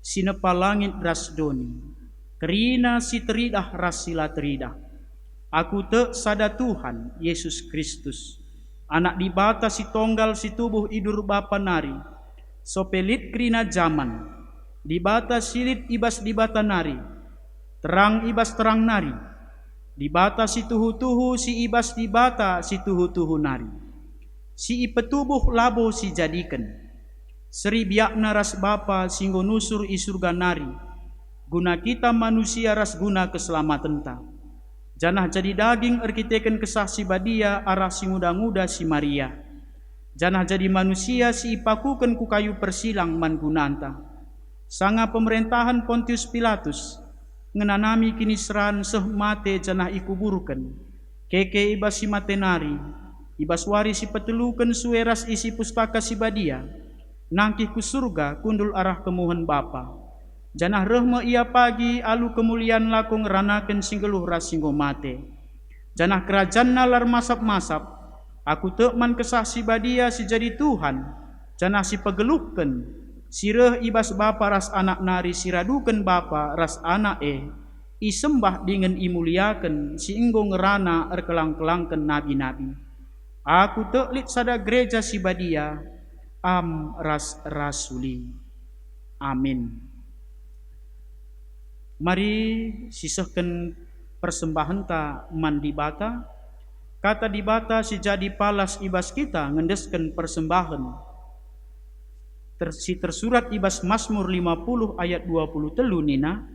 S5: sinepa langit ras doni, kerina si teridah ras sila teridah. Aku te sada Tuhan Yesus Kristus, anak di bata si tonggal si tubuh idur Bapa nari, sopelit kerina zaman, di bata silit ibas di bata nari, terang ibas terang nari, di bata si tuhu-tuhu si ibas di bata si tuhu-tuhu nari, si ipetubuh labo si jadikan, seri biakna ras Bapa singgo nusur i surga nari, guna kita manusia ras guna keselamatan ta. Janah jadi daging erkiteken kesah si badia arah si muda-muda si Maria. Janah jadi manusia si ipakuken ku kayu persilang man gunanta. Sanga pemerintahan Pontius Pilatus ngenanami kini seran seh mate janah ikuburuken. Keke ibas si matenari, ibas wari si peteluken sueras isi pustaka si badia. Nangkih ku surga kundul arah kemuhan Bapa. Janah rehme ia pagi alu kemuliaan lakong ranaken singgeluh ras singgo mate. Janah kerajaan nalar masap-masap, aku tekman kesah si badia si jadi Tuhan. Janah si pegeluhken, sireh ibas Bapa ras anak nari siraduken Bapa ras anak isembah dengan imuliaken si inggo ngerana erkelang-kelangken nabi-nabi. Aku teklit sada gereja si badia, am ras rasuli. Amin. Mari sisahkan persembahan ta man di bata, kata di bata si jadi palas ibas kita ngendeskan persembahan. Tersurat ibas Mazmur 50 ayat 23 nina,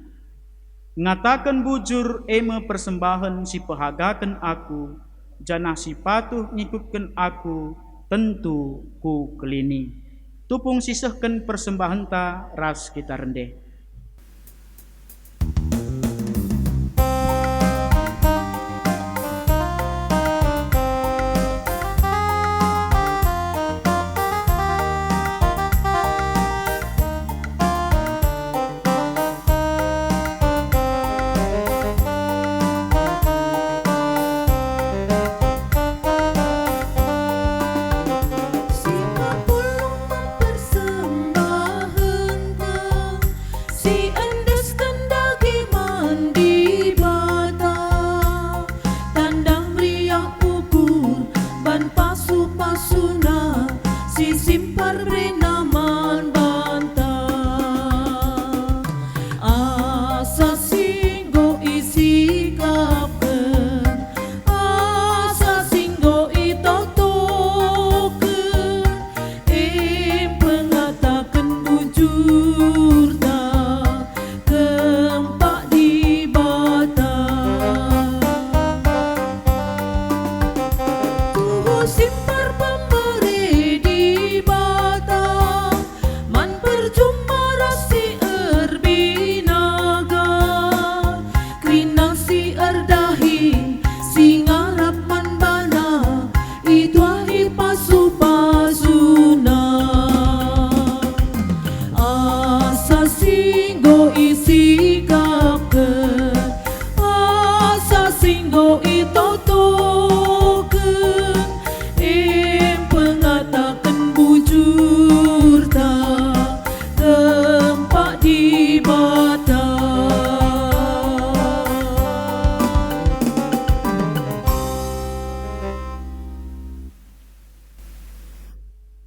S5: ngatakan bujur eme persembahan si pehagakan aku, janah si patuh ngikutkan aku, tentu ku kelini. Tupung sisahkan persembahan ta ras kita rendeh.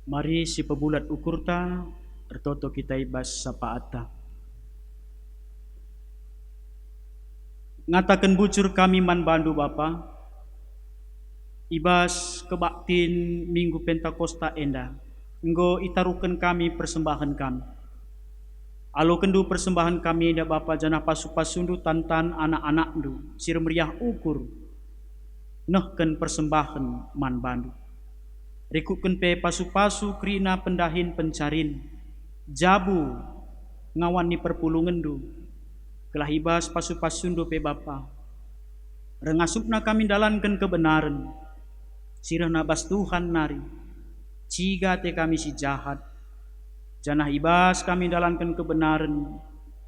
S5: Mari si pebulat ukurta, ertoto kita ibas sapaata. Ngatakan bujur kami man bandu Bapa, ibas kebaktin Minggu Pentakosta enda, enggo itarukan kami persembahan kami. Alo kendu persembahan kami enda Bapa janah pasu-pasundu tantan anak-anak du, sir meriah ukur, nehken persembahan man bandu. Rikuken pe pasu-pasu krina pendahin pencarin, jabu ngawan ni perpulungan du, kelahibas pasu-pasundu pe Bapa. Rengasupna kami dalankan kebenaran, sirah nabas Tuhan nari, ciga te kami si jahat, janah ibas kami dalankan kebenaran,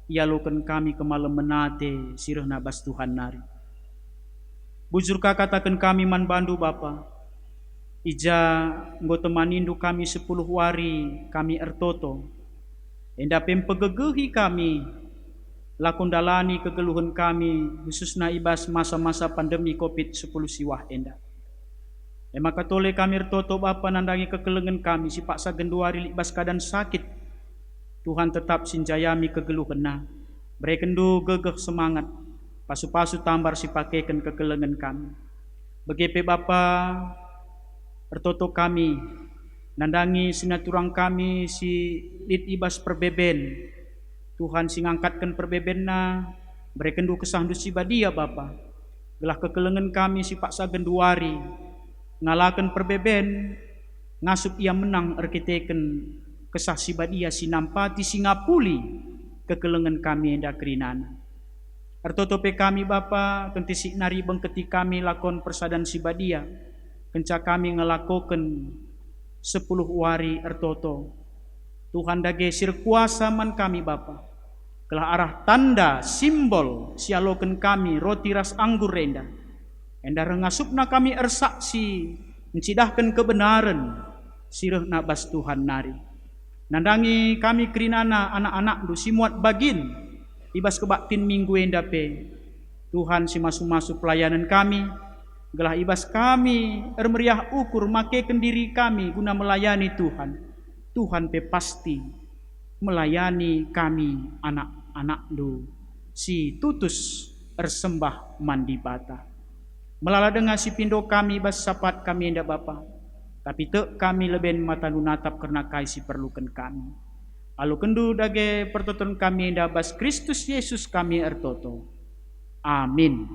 S5: ialukan kami ke malam menate, sirah nabas Tuhan nari. Bujurkah katakan kami man bandu Bapa, ija nggo temanindu kami 10 wari kami ertoto, enda pempegegehi kami, lakon dalani kegeluhan kami, khususna ibas masa-masa pandemi COVID-10 siwah enda. Maka tole kami ertoto Bapa nandangi kekelengan kami, si paksa genduari libas keadaan sakit, Tuhan tetap sinjayami kegeluhan na, berekendu gegeh semangat, pasu-pasu tambar si pakaikan kekelengan kami. Begepe Bapa, ertoto kami, nandangi sinaturang kami si lit ibas perbeben, Tuhan sing angkatkan perbeben na, berekendu kesahndu si badia Bapa, gelah kekelengan kami si paksa genduari, ngalakan perbeben, ngasup ia menang erkiteken kesah si badia si nampati si ngapuli, kekelengan kami enda kerinana. Ertotope kami Bapa, kentisi nari bengketi kami lakon persadan si badia, kenca kami ngelakoken 10 wari ertoto. Tuhan dage sir kuasa man kami Bapa, kelah arah tanda simbol sialoken kami roti ras anggur renda, enda rengasupna kami ersaksi, mencidahkan kebenaran, sirah nabas Tuhan nari. Nandangi kami kerinana anak-anak du simuat bagin, ibas kebaktin minggu endape, Tuhan si masu-masu pelayanan kami, gelah ibas kami ermeriah ukur makeken diri kami guna melayani Tuhan. Tuhan pe pasti melayani kami anak-anak du si tutus ersembah mandi bata. Melala dengan si pindo kami bas sapat kami enda Bapa, tapi tek kami leben mata lunatap karena kai si perlukan kami. Alu kendu dage pertoton kami enda bas Kristus Yesus kami ertoto. Amin.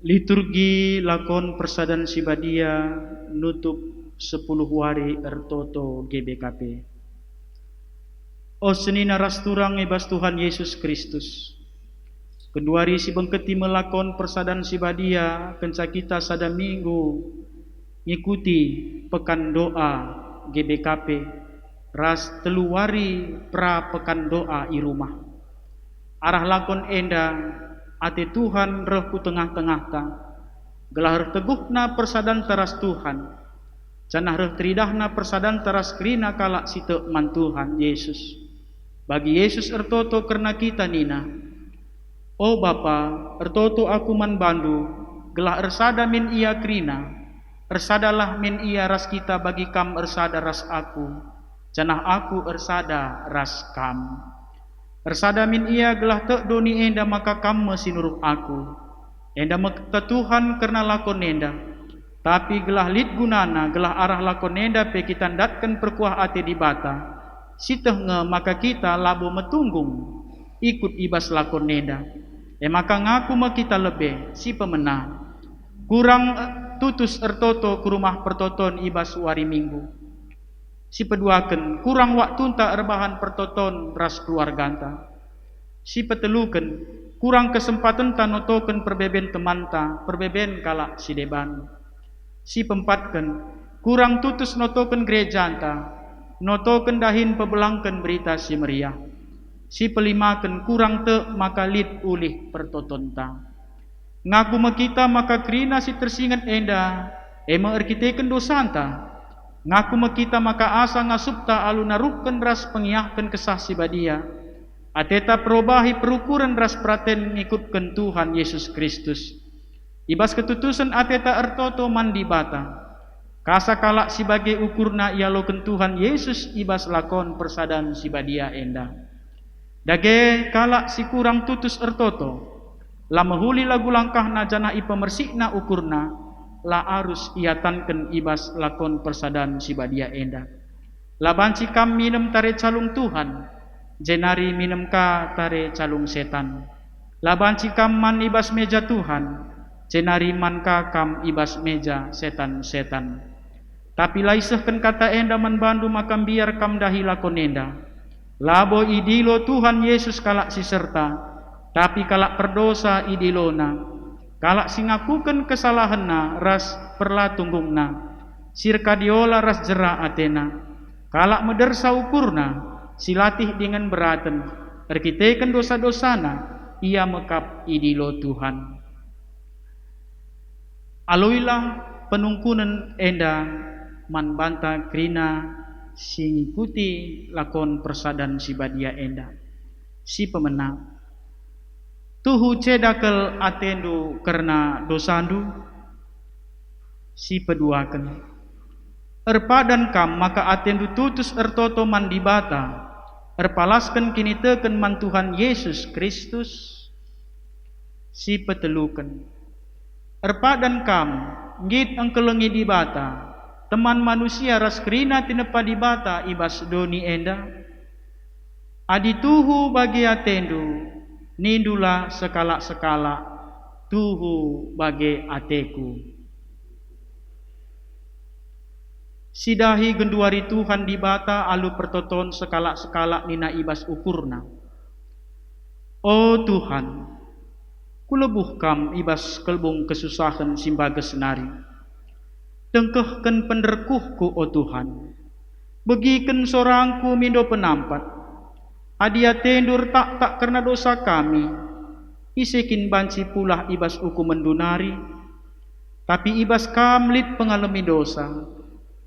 S5: Liturgi lakon persadan sibadia nutup 10 wari ertoto GBKP. O senina rasturang ebas Tuhan Yesus Kristus, keduari si bengketi melakon persadan sibadia kenca kita sada minggu ngikuti pekan doa GBKP ras 3 wari pra pekan doa i rumah. Arah lakon enda ate Tuhan roh ku tengah-tengah ta, gelah teguhna persadan teras Tuhan, janah roh teridahna persadan teras kerina kalak site man Tuhan Yesus. Bagi Yesus ertoto karena kita nina, o Bapa, ertoto aku man bandu, gelah ersada min ia kerina, ersadalah min ia ras kita bagi kam ersada ras aku, janah aku ersada ras kam. Ersada min ia gelah tek doni enda maka kam sinuruk aku, enda mekta Tuhan karena lakon enda, tapi gelah lit gunana gelah arah lakon enda pe kita datkan perkuah ate di bata, siteh nge maka kita labo metunggung ikut ibas lakon enda, maka ngaku me kita lebe si pemenang, kurang tutus ertoto ke rumah pertoton ibas wari minggu. Si peduaken kurang waktu tak erbahan pertoton ras keluarganta. Si peteluken kurang kesempatan ta notoken perbeben temanta, perbeben kalak si deban. Si pempatken kurang tutus notoken gerejanta, notoken dahin pebelangken berita si meriah. Si pelimaken kurang te maka lit ulih pertotonta. Ngaku makita maka kerina si tersingat enda, ema erkiteken dosanta. Ngaku makita maka asa ngasupta alu narukken ras pengiahken kesah si badia, ateta perubahi perukuran ras praten ngikutken Tuhan Yesus Kristus. Ibas ketutusan ateta ertoto mandi bata, kasa kalak sebagai ukurna ialoken Tuhan Yesus ibas lakon persadan si badia enda. Dage kalak si kurang tutus ertoto, la mahuli lagu langkah na jana ipemersikna ukurna, la arus iatanken ibas lakon persadan si badia enda. La banci kam minem tare calung Tuhan, jenari minemka tare calung setan. Labanci kam man ibas meja Tuhan, jenari manka kam ibas meja setan-setan. Tapi laisehken kata enda man bandu makam biar kam dahi lakon enda. Labo idilo Tuhan Yesus kalak si serta, tapi kalak perdosa idilona. Kalak si ngakuken kesalahanna ras perla tunggungna. Sirka diola ras jera atena. Kalak medersa ukurna, silatih dengan beraten. Erkiteken dosa-dosana, ia mekap idilo Tuhan. Aloilah penungkunan enda man banta krina singikuti lakon persadan si badia enda. Si pemenang. Tuhu cedakel atendu karena dosandu. Si peduaken. Erpadan kam maka atendu tutus ertoto man dibata. Erpalaskan kini teken man Tuhan Yesus Kristus. Si peteluken. Erpadan kam ngit engkelengi dibata. Teman manusia ras kerina tinepa dibata ibas doni enda. Adi tuhu bagi atendu. Nindula sekala-sekala. Tuhu bagi ateku. Sidahi genduari Tuhan dibata alu pertoton sekala-sekala nina ibas ukurna. Oh Tuhan, kulebuh kam ibas kelbung kesusahan simbages nari. Dengkehken penderkuhku oh Tuhan. Begiken sorangku mindo penampat. Adia tendur tak karena dosa kami. Isekin banci pulah ibas uku mendunari. Tapi ibas kamlit pengalami dosa.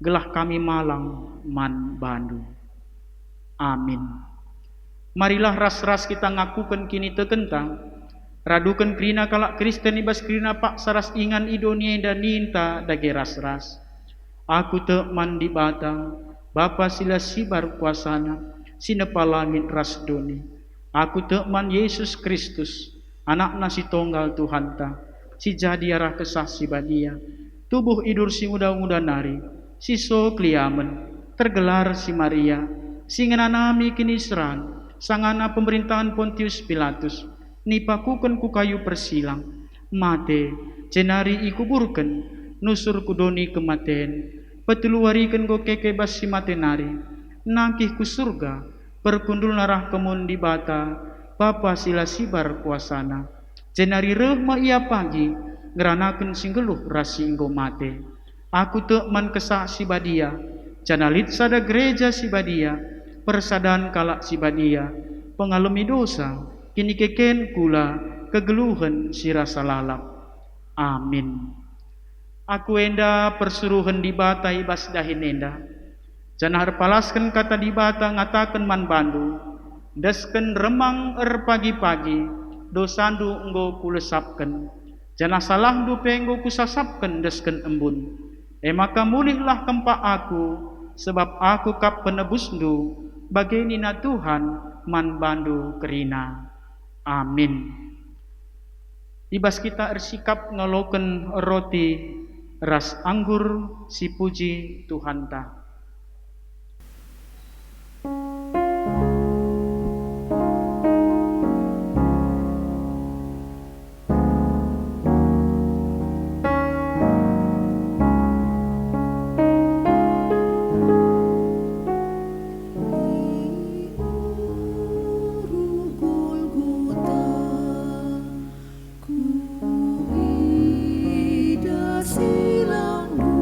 S5: Gelah kami malang man bandu. Amin. Marilah ras-ras kita ngakukan kini tekentang. Radukan krina kalak Kristen ibas krina pak saras ingan idonia dan ninta dage ras-ras. Aku te man dibata, Bapa sila sibar kuasana, sinepa langit ras doni. Aku te man Yesus Kristus, anak nasi tonggal Tuhan ta, si jadi arah kesah si badia, tubuh idur si muda-muda nari, si so kliamen, tergelar si Maria, si ngenanami kini serang, sangana pemerintahan Pontius Pilatus, nipakuken ku kayu persilang, mate, jenari ikuburken, nusur kudoni kematen, petuluariken go kekebas si matenari, nangkih ku surga, perkundul narah kemun di bata, Bapa sila sibar kuasana, jenari rehma ia pagi, ngeranaken singgeluh rasi inggo mate. Aku te man kesah si badia, janalit sada gereja si badia, persadan kalak si badia, pengalami dosa, kini keken kula kegeluhan si rasa lalap. Amin. Aku enda persuruhan dibata ibas dahin enda. Janah palaskan kata dibata ngatakan man bandu. Desken remang pagi-pagi, dosandu enggo kulesapken. Janah salah du penggo kusasapken desken embun. Maka mulihlah kempak aku, sebab aku kap penebusdu, baginina Tuhan man bandu kerina. Amin. Ibas kita ersikap ngeloken roti ras anggur si puji Tuhan ta.
S1: Silambu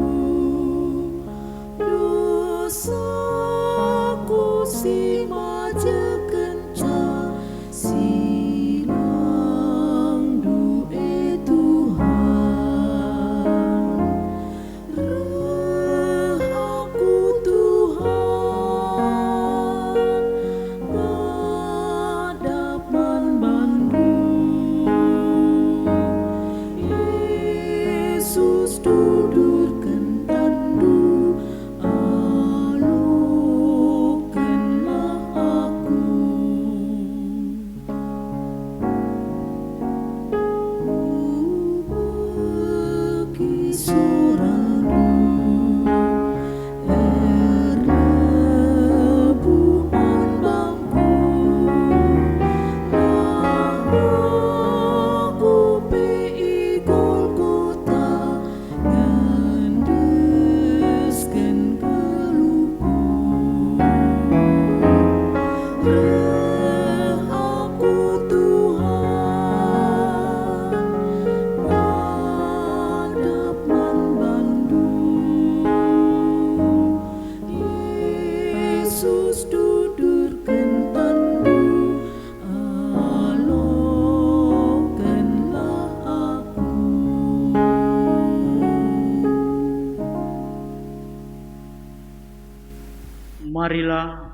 S5: Marilah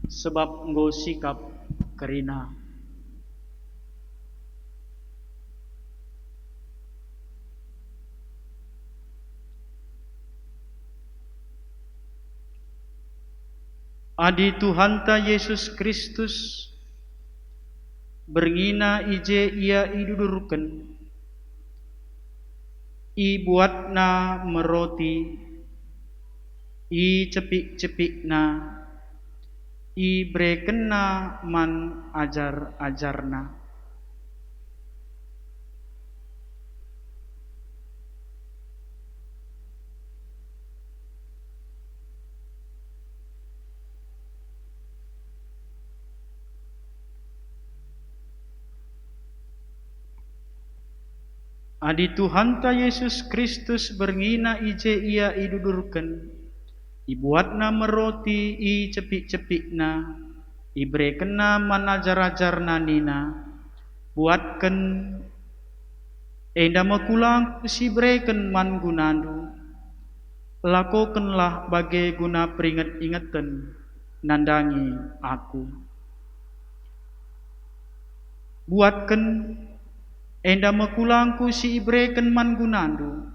S5: sebab engkau sikap kerina. Adi Tuhan ta Yesus Kristus berngina ije ia idudurken, i buatna meroti, i cepik-cepikna, i brekenna man ajar-ajarna. Adi Tuhan ta Yesus Kristus berngina ije ia idudurken, ibuatna meroti, i cepik-cepikna, i brekenna man ajar-ajarna nina, buatken enda mekulang si breken man gunandu, lakokenlah bagai guna peringet-ingeten nandangi aku. Buatken enda mekulangku si ibreken man gunandu,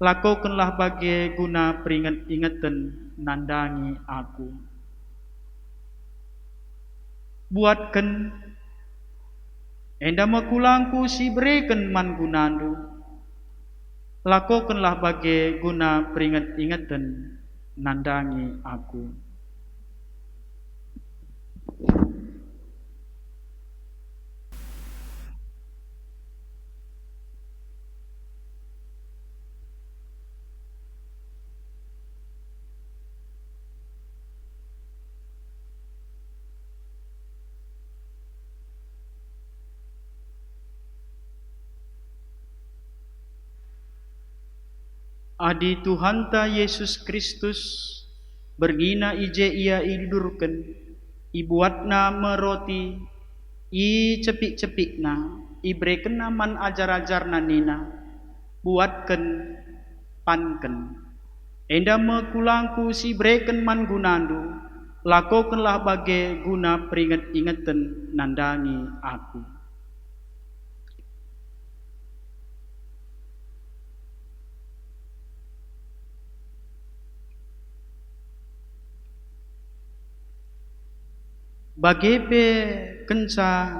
S5: lakokenlah bagai guna peringet-ingeten nandangi aku. Buatken enda mekulangku si ibreken man gunandu, lakokenlah bagai guna peringet-ingeten nandangi aku. Adi Tuhan ta Yesus Kristus berngina ije ia idudurken, ibuatna meroti, i cepik-cepikna, i brekenna man ajar-ajarna nina, buatken panken enda mekulangku si breken man gunandu, lakokenlah bagai guna peringet-ingeten nandangi aku. Bagepe kenca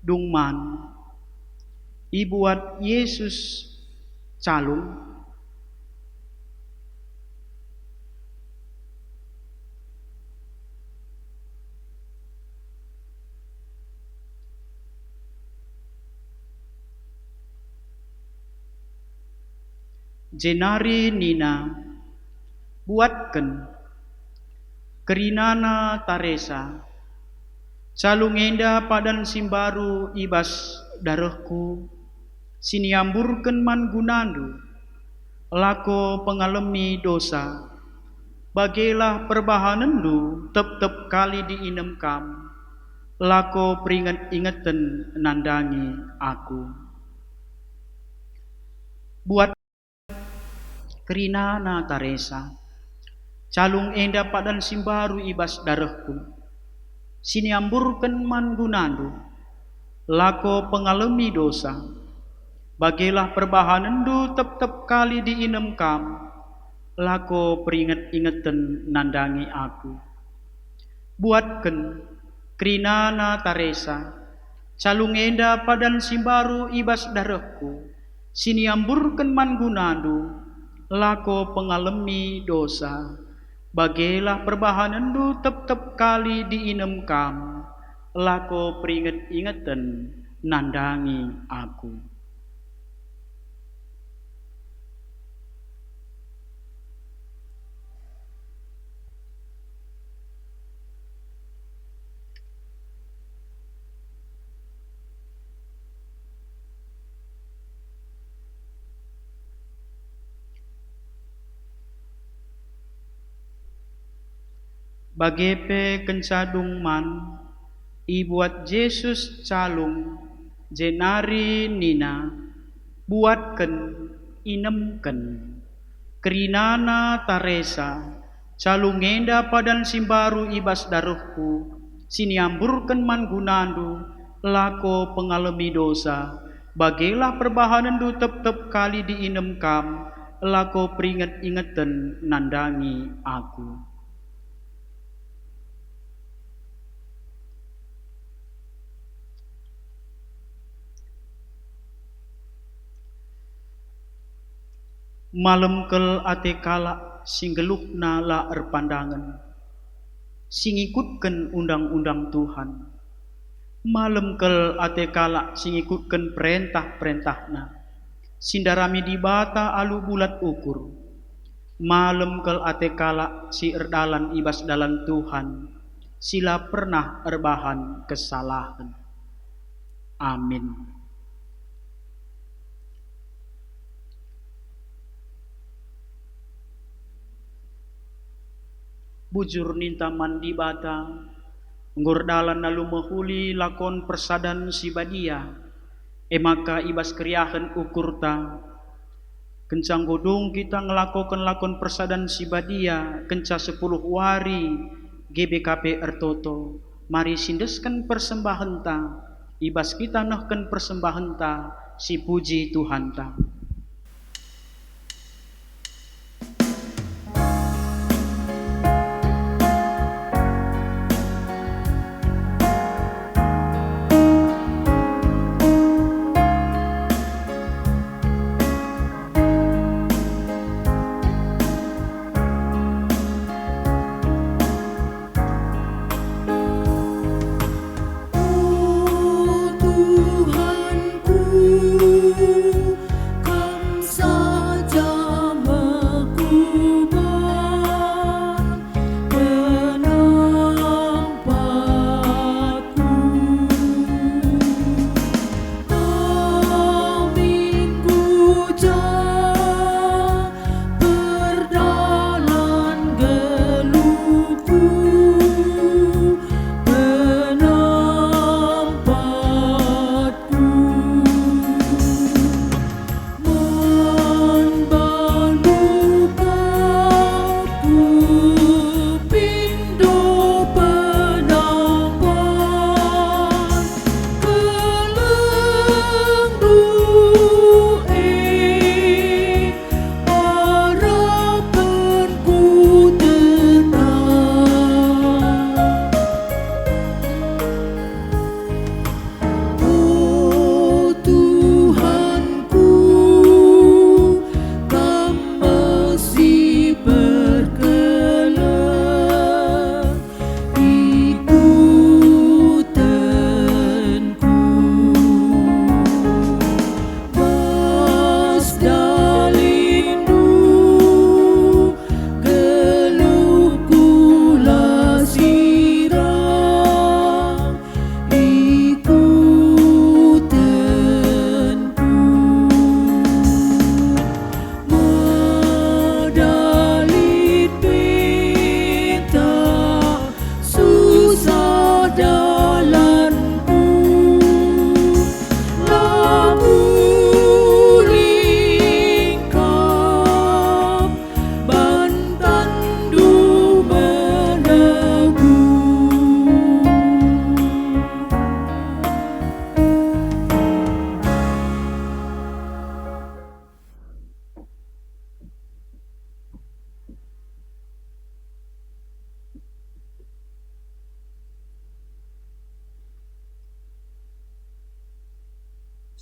S5: dungman, ibuat Yesus calung, jenari nina, buatken kerinana Taresa, calung enda padan simbaru ibas darahku, siniamburken man gunandu, lako pengalami dosa, bagailah perbahanendu tep-tep kali diinem kam, lako peringet-ingeten nandangi aku. Buat kerinana Taresa, calung enda padan simbaru ibas darahku, siniamburken man gunandu, lako pengalami dosa, bagailah perbahanendu tep-tep kali diinem kam, lako peringet-ingeten nandangi aku. Buatken kerinana Taresa, calung enda padan simbaru ibas darahku, siniamburken man gunandu, lako pengalami dosa, bagailah perbahanendu tep-tep kali diinem kam, lako peringet-ingeten nandangi aku. Bagepe kencadung man, ibuat Yesus calung, jenari nina, buatken inemken, kerinana Taresa, Calung ngenda padan simbaru ibas daruhku, siniamburkan man gunandu, lako pengalami dosa, bagelah perbahanandu tep-tep kali diinem kam, lako peringet-ingeten nandangi aku. Malam kel ate kala singgelukna la erpandangan, singikutkan undang-undang Tuhan. Malam kel ate kala singikutkan perintah-perintahna, sindarami di bata alu bulat ukur. Malam kel ate kala si erdalan ibas dalan Tuhan, sila pernah erbahan kesalahan. Amin. Bujur ninta mandi bata, ngurdalan nalu mahuli lakon persadan si badia, maka ibas kriahen ukurta, kencang godong kita ngelakokan lakon persadan si badia, kenca 10 wari GBKP ertoto, mari sindeskan persembahenta, ibas kita nahkan persembahenta, si puji Tuhanta.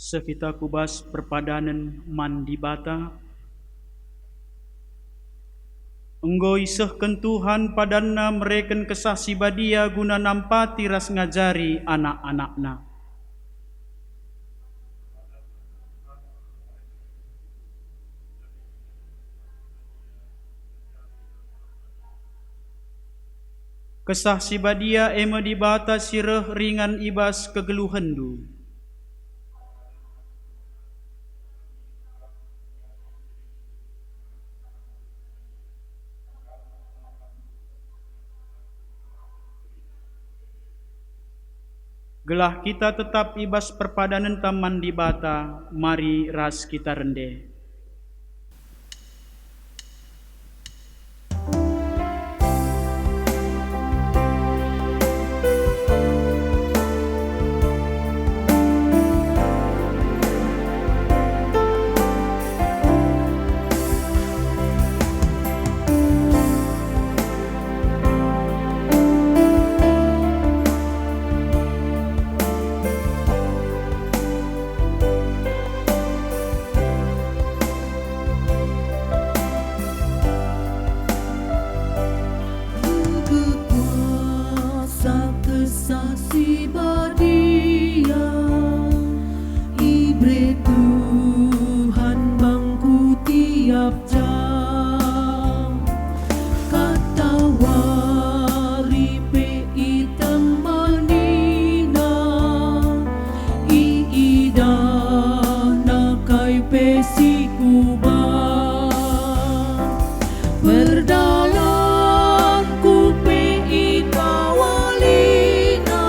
S5: Sekita kubas perpadanan mandi bata, enggo isehken Tuhan padanna mereken kesah si badia guna nampati ras ngajari anak-anakna. Kesah si badia ema di bata sireh ringan ibas kegeluhendu. Gelah kita tetap ibas perpadanan taman di bata, mari ras kita rende.
S6: pesi kubah berdalan kupe ikawalina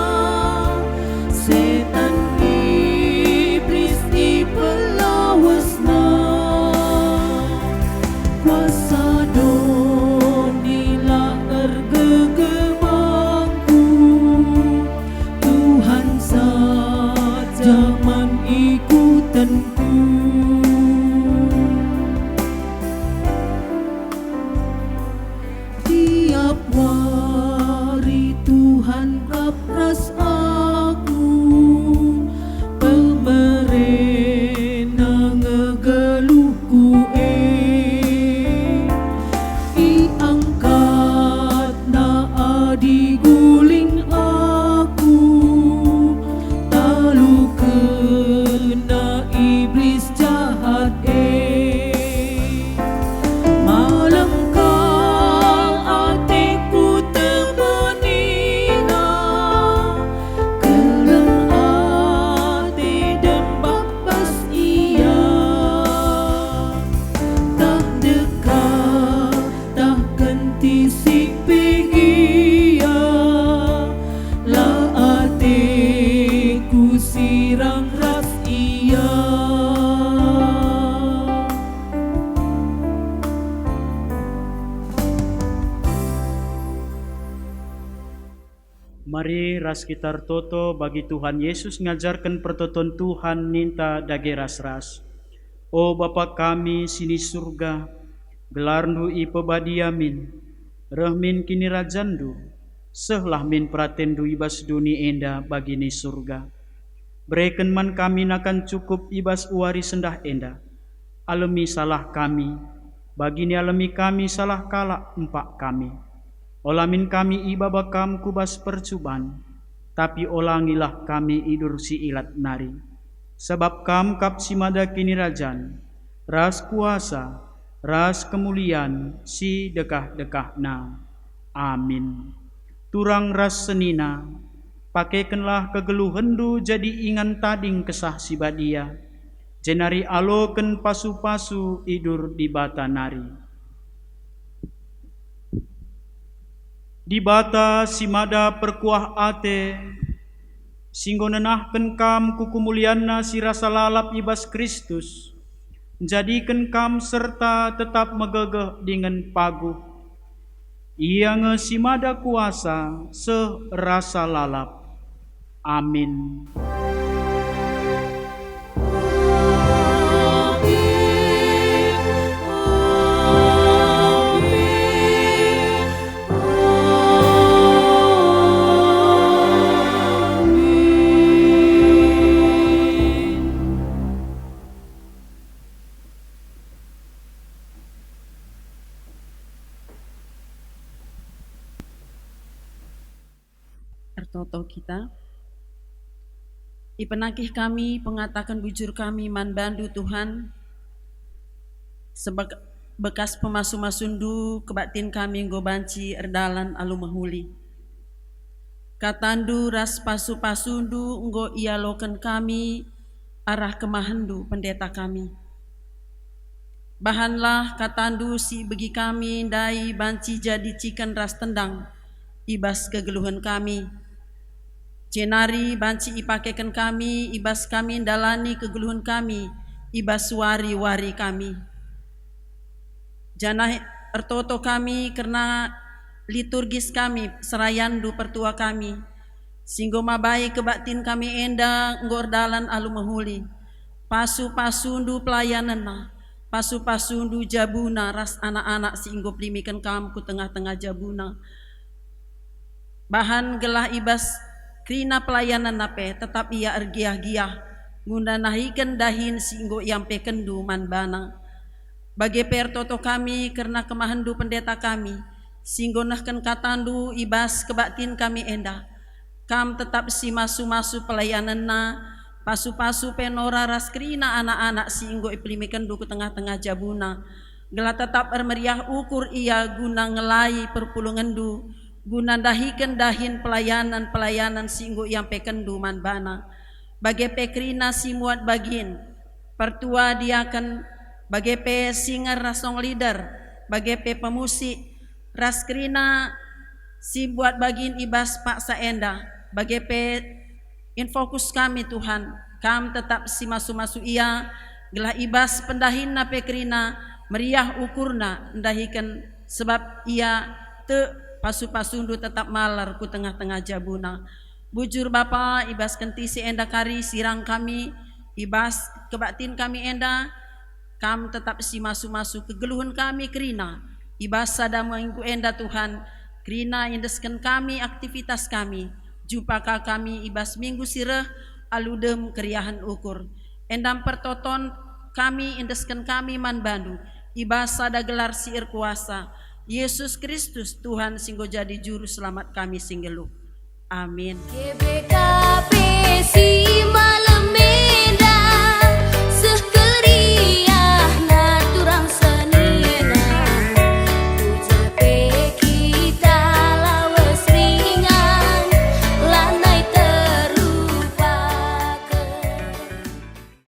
S6: setan iblis ipelawasna kuasa donilah ergegemangku Tuhan saja mengikutanku tiap hari Tuhan kapras aku pemerena ngegeluhku iangkat na adi guling aku talu kena iblis jahat malam kang atiku temanina keleng ati dan bapas ia tak dekat tak kenti si pegia la atiku sirang ras ia
S5: Mari ras kita toto bagi Tuhan Yesus ngajarkan pertoton Tuhan ninta dage ras-ras. O Bapa kami sini surga, gelarndu ipebadiamin, rehmin kini rajandu, sehlah min pratendu ibas duni enda bagini surga. Berikan man kami nakan cukup ibas uari sendah enda, alemi salah kami, bagini alemi kami salah kalak empak kami. Olamin kami ibabakam kubas percuban, tapi olangilah kami idur si ilat nari. Sebab kam kap simada kini rajan, ras kuasa, ras kemulian si dekah-dekahna. Amin. Turang ras senina, pakaikanlah kegeluhendu jadi ingan tading kesah si badia. Jenari aloken pasu-pasu idur di bata nari. Di bata simada perkuah ate, singgo nenahken kam kukumulianna si rasa lalap ibas Kristus, jadikan kam serta tetap megegeh dengan paguh. Ia nge simada kuasa serasa lalap. Amin.
S2: Ertoto kita ipenakih kami pengatakan bujur kami man bandu Tuhan sebab bekas pemasu-masundu kebatin kami gobanci erdalan alu mahuli katandu ras pasu-pasundu nggo ialoken kami arah kemahandu pendeta kami bahanlah katandu si begi kami dai banci jadi cikan ras tendang ibas kegeluhan kami Jenari banci ipakekan kami, ibas kami dalani kegeluhan kami, ibas wari-wari kami. Janah ertoto kami karena liturgis kami, serayandu pertua kami. Singgo mabai kebatin kami enda ngordalan alu mahuli. Pasu-pasundu pelayanana, pasu-pasundu jabuna ras anak-anak singgo plimikan kamu ku tengah-tengah jabuna. Bahan gelah ibas krina pelayanan nape tetap ia ergiah-giah guna nahikan dahin singgo yang pekendu man bana bagi pertoto kami karena kemahandu pendeta kami singgo nahkan katandu ibas kebatin kami enda kam tetap si masu-masu pelayanan na pasu-pasu penora ras krina anak-anak singgo iplimikan du ke tengah-tengah jabuna gelah tetap ermeriah ukur ia guna ngelai perpulungan du guna dahikan dahin pelayanan singgo yang pekendu man bana bagi pekrina si muat bagin pertua diaken, bagi pe singer rasong leader, bagi pe pemusik, ras kerina si buat bagian ibas Pak Saenda, bagi pe infokus kami Tuhan, kam tetap si masu-masu ia, gelah ibas pendahin na pe kerina, meriah ukurna, ndahikan sebab ia te pasu-pasundu tetap malar ku tengah-tengah jabuna. Bujur Bapa, ibas kenti si enda kari sirang kami, ibas kebaktin kami enda, kam tetap si masu-masu kegeluhan kami kerina, ibas sada minggu enda Tuhan, kerina indeskan kami aktivitas kami, jupaka kami ibas minggu sireh aludem keriahan ukur, endam pertoton kami indeskan kami man bandu, ibas sada gelar siir kuasa, Yesus Kristus Tuhan singgo jadi juru selamat kami singgelu. Amin.
S1: GBKP Simala